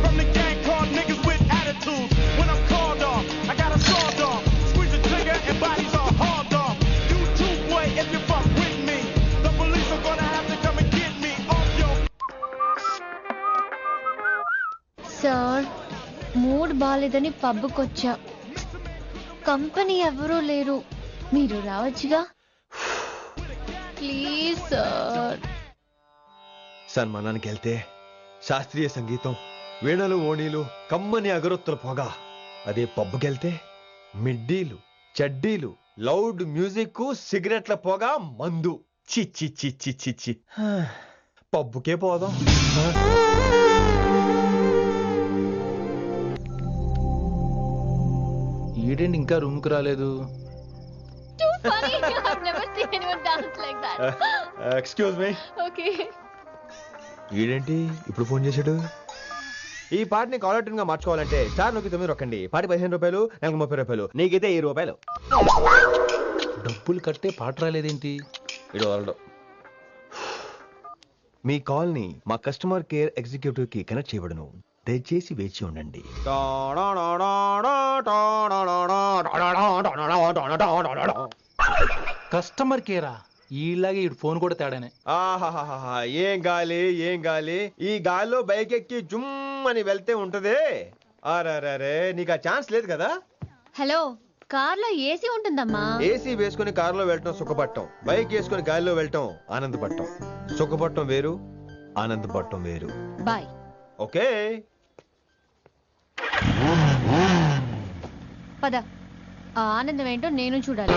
From the gang called niggas with attitude. When I'm called off, I got a sawed off. Squeeze the trigger and bodies are hauled off. You too, boy, if you fuck with me. The police are gonna have to come and get me off your. Sir, mood బాలేదని పబ్కొచ్చా. Company ఎవరూ లేరు, మీరు రావచ్చుగా. Please sir. సన్మానానికి వెళ్తే శాస్త్రీయ సంగీతం, వీణలు, ఓణీలు, కమ్మని అగరొత్తుల పొగ. అదే పబ్బుకెళ్తే మిడ్డీలు, చెడ్డీలు, లౌడ్ మ్యూజిక్, సిగరెట్ల పొగ, మందు. చిచ్చి చిచ్చి చిచ్చి. పబ్బుకే పోదాం. ఈడేంటి ఇంకా రూమ్ కు రాలేదు? Too funny. I've never seen anyone dance like that. Excuse me. Okay. ఈడేంటి ఇప్పుడు ఫోన్ చేశాడు? ఈ పాటని కాలర్ ట్యూన్ గా మార్చుకోవాలంటే స్టార్ నొక్కి 9 రొక్కండి. పాటి 15 రూపాయలు, నెలకు 30 రూపాయలు, నీకైతే 10 రూపాయలు. డబ్బులు కట్టే పాట రాలేదేంటి? ఇడు వదలడు. మీ కాల్ ని మా కస్టమర్ కేర్ ఎగ్జిక్యూటివ్ కి కనెక్ట్ చేయబడును. దయచేసి వేచి ఉండండి. కస్టమర్ కేరా? ఈలాగే ఇటు ఫోన్ కూడా తేడానే. ఆహాహాహా, ఏం గాలి ఏం గాలి. ఈ గాలిలో బైక్ ఎక్కి జుమ్ అని వెళ్తే ఉంటదే. అరే, నీకు ఆ ఛాన్స్ లేదు కదా. హలో, కార్లో ఏసీ ఉంటుందమ్మా. ఏసీ వేసుకుని కారులో వెళ్ళటం సుఖపట్టం, బైక్ వేసుకుని గాలిలో వెళ్ళటం ఆనందపట్టం. సుఖపట్టం వేరు, ఆనందపట్టం వేరు. బాయ్. ఓకే పద, ఆ ఆనందం ఏంటో నేను చూడాలి.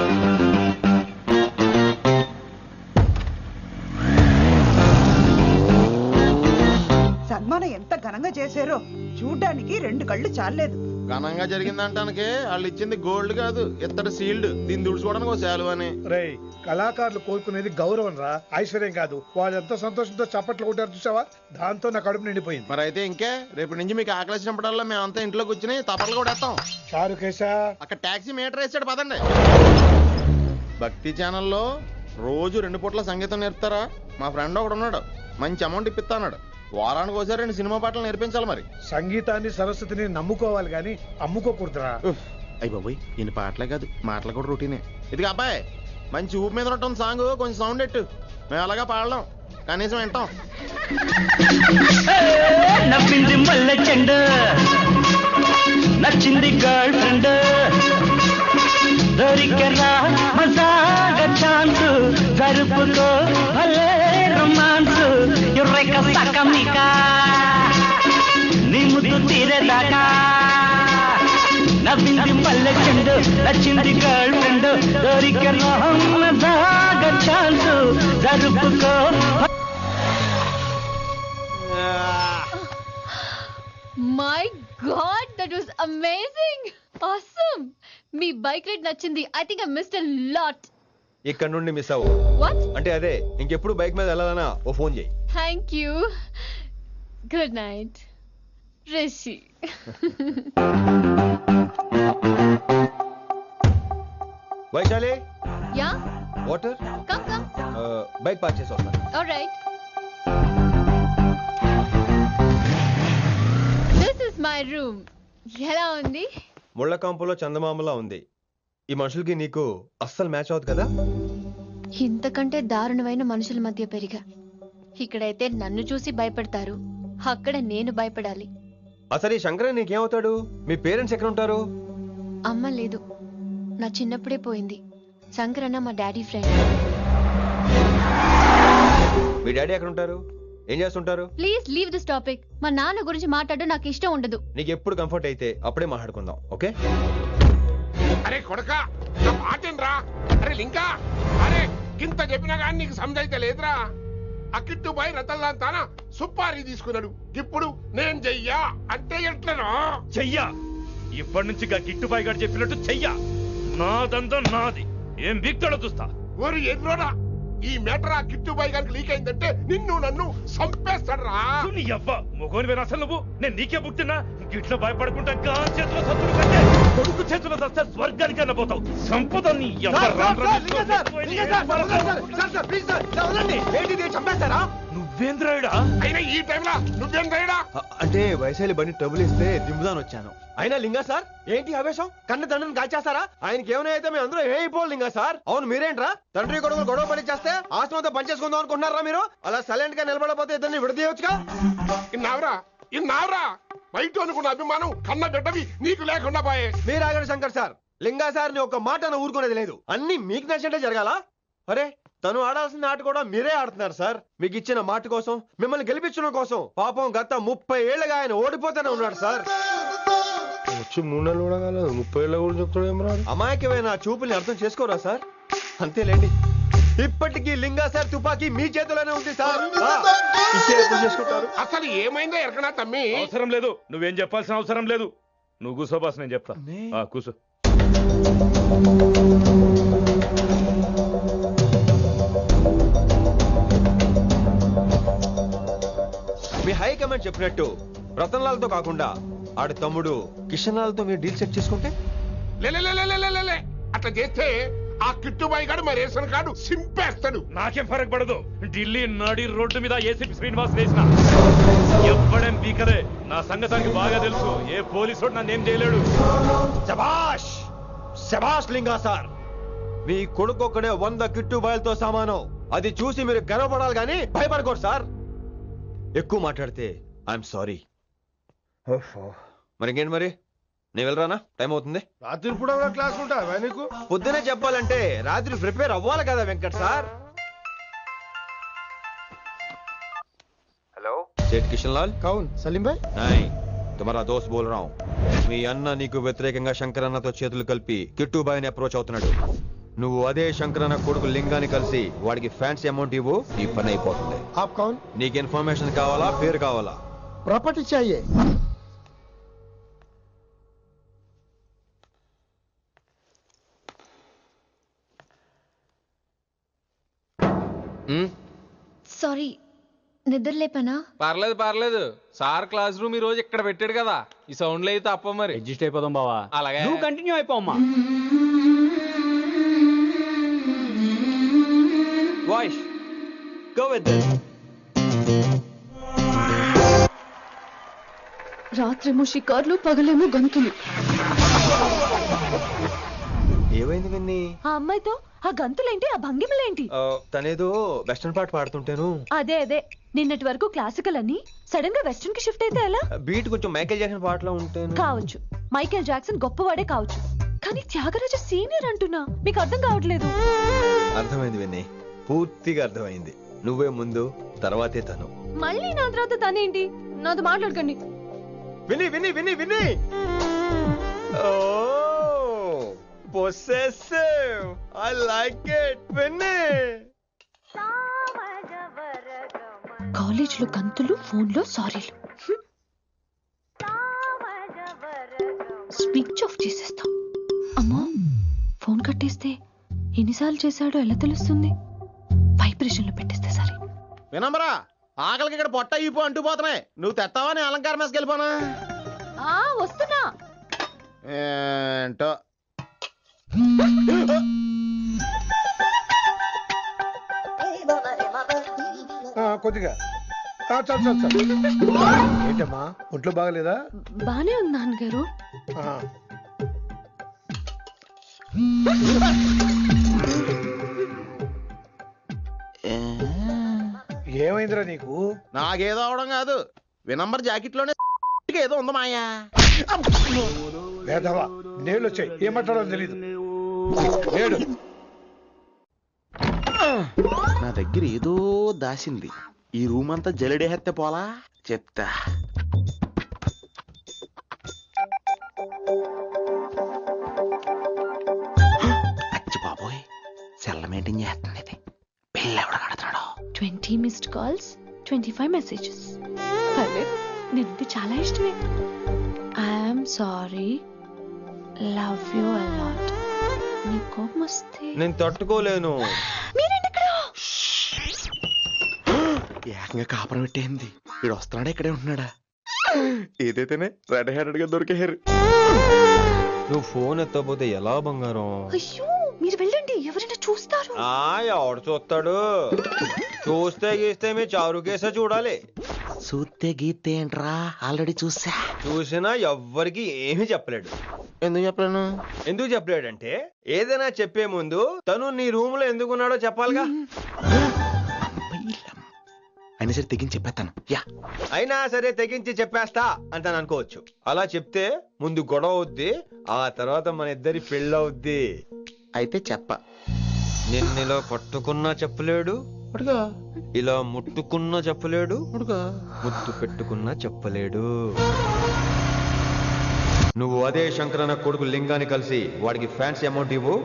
సన్మానం ఎంత ఘనంగా చేశారో చూడ్డానికి 2 కళ్ళు చాలేదు. ఘనంగా జరిగిందంటానికి వాళ్ళు ఇచ్చింది గోల్డ్ కాదు, ఇత్తడి సీల్డ్. దీన్ని దుడుచుకోవడానికి ఒక శాలువ అని. రేయ్, కళాకారులు కోరుకునేది గౌరవం రా, ఐశ్వర్యం కాదు. వాళ్ళు ఎంతో సంతోషంతో చప్పట్లు కొట్టారు చూసావా, దాంతో నా కడుపు నిండిపోయింది. మరి అయితే ఇంకే, రేపటి నుంచి మీకు ఆకలిసినప్పుడల్లా మేమంతా ఇంట్లో కూర్చుని తపలు కూడా వేస్తాం. చారుకేశా, అక్కడ టాక్సీ మీటర్ వేసాడు, పదండి. భక్తి ఛానల్లో రోజు 2 పూట్ల సంగీతం నేర్పుతారా? మా ఫ్రెండ్ ఒకడు ఉన్నాడు, మంచి అమౌంట్ ఇప్పిస్తాడు. వారానికి ఒకసారి 2 సినిమా పాటలు నేర్పించాలి. మరి సంగీతాన్ని సరస్వతిని నమ్ముకోవాలి కానీ అమ్ముకోకూడదురా. అయ్యి బాబోయ్, ఇన్ని పాటలే కాదు మాటలు కూడా రొటీనే. ఇదిగా అబ్బాయి, మంచి ఊపు మీద ఉంటుంది సాంగ్, కొంచెం సౌండ్ ఎట్టు. మేము అలాగా పాడలేం, కనీసం వింటాం. నవ్వింది మల్లె చెండు, నచ్చింది గర్ల్ ఫ్రెండ్, దొరికరా మజాగ ఛాన్స్, జరుపుకో భలే రొమాన్స్, యుర్రెక సకమిక నీ ముద్దు తీరేదాకా. నవ్వింది మల్లె చెండు, నచ్చింది గర్ల్ ఫ్రెండ్, దొరికరా మజాగ ఛాన్స్, జరుపుకో. My god, that was amazing, awesome. మీ బైక్ రైడ్ నచ్చింది. I think I missed a lot. ఇక్కడ నుండి మిస్ అవ్వు. వాట్? అంటే అదే, ఇంకెప్పుడు బైక్ మీద వెళ్ళాలన్నా ఓ ఫోన్ చేయి. Thank you. Good night Rishi. Vaishali, yeah, water. Come come. Bike park చేసి వస్తాను. Alright. This is my room. ఎలా ఉంది? ముళ్ళ కాంపులో చందమామలా ఉంది. ఈ మనుషులకి నీకు అస్సలు మ్యాచ్ అవుతుంది కదా. ఇంతకంటే దారుణమైన మనుషుల మధ్య పెరిగా. ఇక్కడైతే నన్ను చూసి భయపడతారు, అక్కడ నేను భయపడాలి. అసలు ఈ శంకరన్ నీకేమవుతాడు? మీ పేరెంట్స్ ఎక్కడ ఉంటారు? అమ్మ లేదు, నా చిన్నప్పుడే పోయింది. శంకరన్న మా డాడీ ఫ్రెండ్. మీ డాడీ ఎక్కడ ఉంటారు? ఏం చేస్తుంటారు? Please leave this topic. మా నాన్న గురించి మాట్లాడడం నాకు ఇష్టం ఉండదు. నీకు ఎప్పుడు కంఫర్ట్ అయితే అప్పుడే మాట్లాడుకుందాం, ఓకే? అరే కొడకా, నా మాటేనరా? అరే లింకా, అరే ఇంత చెప్పినా కానీ నీకు సమజైతే లేదురా. అకిట్టు బాయ్ రతల్లాన్ తానా సుపారీ తీసుకున్నాడు. ఇప్పుడు నేను చెయ్యా అంటే ఎట్లనో చెయ్యా. ఇప్పటి నుంచి గిట్టుబాయి గారు చెప్పినట్టు చెయ్యా. నాదంతా నాది. ఏం బిక్తాడో చూస్తా. ఓరి ఎర్రోడా, ఈ మేటర్ ఆ కిట్టుబాయ్ గారికి లీక్ అయిందంటే నిన్ను నన్ను చంపేస్తాడరా. నీ అబ్బా మొగోని వేరు అసలు నువ్వు. నేను నీకే బుక్తున్నా. గిట్ల భయపడుకుంటా గాన్ చేతిలో సత్తులు కంటే కొడుకు చేతిలో సస్తే స్వర్గానికి అన్న పోతావు. సంపద నీ చంపేస్తారా? నువ్వేంద్రాయుడా? అయినా ఈ టైంలో నువ్వేంద్రాయుడా? అంటే వైశాలి బండి ట్రబుల్ ఇస్తే దింపుదాని వచ్చాను. అయినా లింగా సార్, ఏంటి ఆవేశం? కన్న తండ్రిని కాల్చేస్తారా? ఆయనకి ఏమైనా అయితే మేము అందరూ ఏమైపోవాలి లింగా సార్. అవును మీరేంట్రా, తండ్రి కొడుకులు గొడవ పని చేస్తే ఆస్తంతో పనిచేసుకుందాం అనుకుంటున్నారా మీరు? అలా సైలెంట్ గా నిలబడపోతే ఇద్దరిని విడదీయవచ్చుగా. ఇన్నావురా బయట అనుకున్న అభిమానం కన్న బిడ్డవి నీకు లేకుండా పోయే. మీరు ఆగండి శంకర్ సార్. లింగా సార్ ని ఒక మాట ఊరుకునేది లేదు. అన్ని మీకు నచ్చినట్టే జరగాల. అరే తను ఆడాల్సిన ఆట కూడా మీరే ఆడుతున్నారు సార్. మీకు ఇచ్చిన మాట కోసం, మిమ్మల్ని గెలిపించడం కోసం పాపం గత 30 ఏళ్ళగా ఆయన ఓడిపోతూనే ఉన్నాడు సార్. వచ్చి 3 నెలలు కూడా కాలేదు, 30 ఏళ్ళ కూడా చెప్తాడేమరా. అమాయకమైన చూపుల్ని అర్థం చేసుకోరా సార్? అంతేలేండి. ఇప్పటికీ లింగా సార్ తుపాకీ మీ చేతిలోనే ఉంది సార్. చేసుకుంటారు. అసలు ఏమైందో ఎరకనా తమ్మి? అవసరం లేదు, నువ్వేం చెప్పాల్సిన అవసరం లేదు. నువ్వు కూసో బాస్, నేను చెప్తా. కూసో. మీ హైకమాండ్ చెప్పినట్టు రతన్లాల్తో కాకుండా ఆడి తమ్ముడు కిషన్ లాల్తో మీరు డీల్ సెట్ చేసుకుంటే? లే అట్లా చేస్తే ఆ కిట్టుబాయి గారు మరి రేషన్ కార్డు సింపేస్తాడు. నాకేం ఫరక్ పడదు. ఢిల్లీ నడి రోడ్డు మీద ఏసీపీ శ్రీనివాస్ వేసిన ఎవ్వడేం పీకలే. నా సంగతానికి బాగా తెలుసు. ఏ పోలీసు నన్నేం చేయలేడు. శభాష్ శభాష్ లింగా సార్. మీ కొడుకొక్కడే 100 కిట్టుబాయలతో సమానం. అది చూసి మీరు గర్వపడాలి కానీ భయపడకూడదు సార్. ఎక్కువ మాట్లాడితే ఐఎమ్ సారీ. మరి ఇంకేంటి మరి, నేను వెళ్ళరానా? టైం అవుతుంది. రాత్రి కూడా క్లాస్ ఉంటావా నీకు? పొద్దునే చెప్పాలంటే రాత్రి ప్రిపేర్ అవ్వాలి కదా వెంకట్ సార్. हेलो सेठ किशन लाल। कौन? सलीम भाई? नहीं, तुम्हारा दोस्त बोल रहा हूँ. మీ అన్న నీకు వ్యతిరేకంగా శంకరన్నతో చేతులు కలిపి కిట్టుబాయిని అప్రోచ్ అవుతున్నాడు. నువ్వు అదే శంకరన్న కొడుకు లింగాన్ని కలిసి వాడికి ఫ్యాన్సీ అమౌంట్ ఇవ్వు, నీ పని అయిపోతుంది. आप कौन? నీకు ఇన్ఫర్మేషన్ కావాలా, పేరు కావాలా? प्रॉपर्टी चाहिए. సారీ, నిద్ర లేపనా? పర్లేదు. సార్ క్లాస్ రూమ్ ఈ రోజు ఇక్కడ పెట్టాడు కదా, ఈ సౌండ్లు అయితే తప్ప మరి అడ్జస్ట్ అయిపోదాం బావా. అలాగే నువ్వు కంటిన్యూ అయిపోమ్మా. Boys go with this. రాత్రేమో షికార్లు, పగలేమో గంతులు. ఏమైంది విన్ని? ఆ అమ్మాయితో ఆ గంతులేంటి, ఆ భంగిమలేంటి? తనేదో వెస్టర్న్ పాట పాడుతుంటేను. అదే నిన్నటి వరకు క్లాసికల్ అని సడన్ గా వెస్టర్న్ కి షిఫ్ట్ అయితే ఎలా? బీట్ కొంచెం మైకేల్ జాక్సన్ పాటలో ఉంటేను. కావచ్చు, మైకేల్ జాక్సన్ గొప్పవాడే కావచ్చు, కానీ త్యాగరాజ సీనియర్ అంటున్నా. మీకు అర్థం కావట్లేదు. అర్థమైంది విన్ని, పూర్తిగా అర్థమైంది. నువ్వే ముందు, తర్వాతే తను. మళ్ళీ నా తర్వాత తనేంటి? నాతో మాట్లాడకండి. విని విని విని విని ఓ possessive. I like it. విని కాలేజ్ లో గంతులు, ఫోన్ లో సారీలు. స్విచ్ ఆఫ్ చేసేస్తా. అమ్మో, ఫోన్ కట్టేస్తే ఎన్నిసార్లు చేశాడో ఎలా తెలుస్తుంది? వైబ్రేషన్ లో పెట్టేస్తే సరే. వినమ్రా, ఆకలికి ఇక్కడ పొట్ట ఇప్పు అంటూ పోతున్నాయి. నువ్వు తెస్తావా నేను అలంకారం వేసుకెళ్ళిపోనా? వస్తున్నా. ఏంటో కొద్దిగా చాలు. ఏంటమ్మా, ఒంట్లో బాగలేదా? బానే ఉంది నాన్నగారు. ఏమైందిరా నీకు? నాకేదో అవడం కాదు, వినంబర్ జాకెట్ లోనే ఏదో ఉంది మాయా. వేదవా, నేళ్ళు వచ్చాయి, ఏం మాట్లాడాలో తెలీదు. నేడు నా దగ్గర ఏదో దాసింది. ఈ రూమ్ అంతా జలిడేహెత్తే పోలా చెప్తా. అచ్చి బాబోయ్, సెల్ల మెయింటైన్ చేస్తుంది ఇది. పిల్ల ఎవడ కడుతున్నాడు? 20 మిస్డ్ కాల్స్, 25 మెసేజెస్. పర్లేదు, నేనంటే చాలా ఇష్టమే. I'm sorry, love you a lot. నీ కోపం వస్తే నేను తట్టుకోలేను. ఏకంగా కాపురం పెట్టేంది. వీడు వస్తున్నాడా, ఇక్కడే ఉంటున్నాడా? ఏదైతేనే రెడ్ హ్యాండెడ్ గా దొరికే హెయిర్. నువ్వు ఫోన్ ఎత్తకపోతే ఎలా బంగారం? అయ్యో, మీరు వెళ్ళండి, ఎవరైనా చూస్తారు. ఎవడు చూస్తాడు? చూస్తే గీస్తే మీ చారు కేసే చూడాలి. చూస్తే గీతే ఏంట్రా, ఆల్రెడీ చూసినా ఎవ్వరికి ఏమీ చెప్పలేడు. ఎందుకు చెప్పలేడంటే, ఏదైనా చెప్పే ముందు తను నీ రూమ్ లో ఎందుకున్నాడో చెప్పాలిగా. అయినా సరే తెగించి చెప్పేస్తాను. అయినా సరే తెగించి చెప్పేస్తా అంటాను అనుకోవచ్చు. అలా చెప్తే ముందు గొడవ అవుద్ది, ఆ తర్వాత మన ఇద్దరి పెళ్ళవుద్ది. అయితే చెప్ప. నిన్నిలా పట్టుకున్నా చెప్పలేడు, ఇలా ముట్టుకున్నా చెప్పలేడు, ముద్దు పెట్టుకున్నా చెప్పలేడు. నువ్వు అదే శంకరన్న కొడుకు లింగాన్ని కలిసి వాడికి ఫ్యాన్సీ అమౌంట్ ఇవ్వు.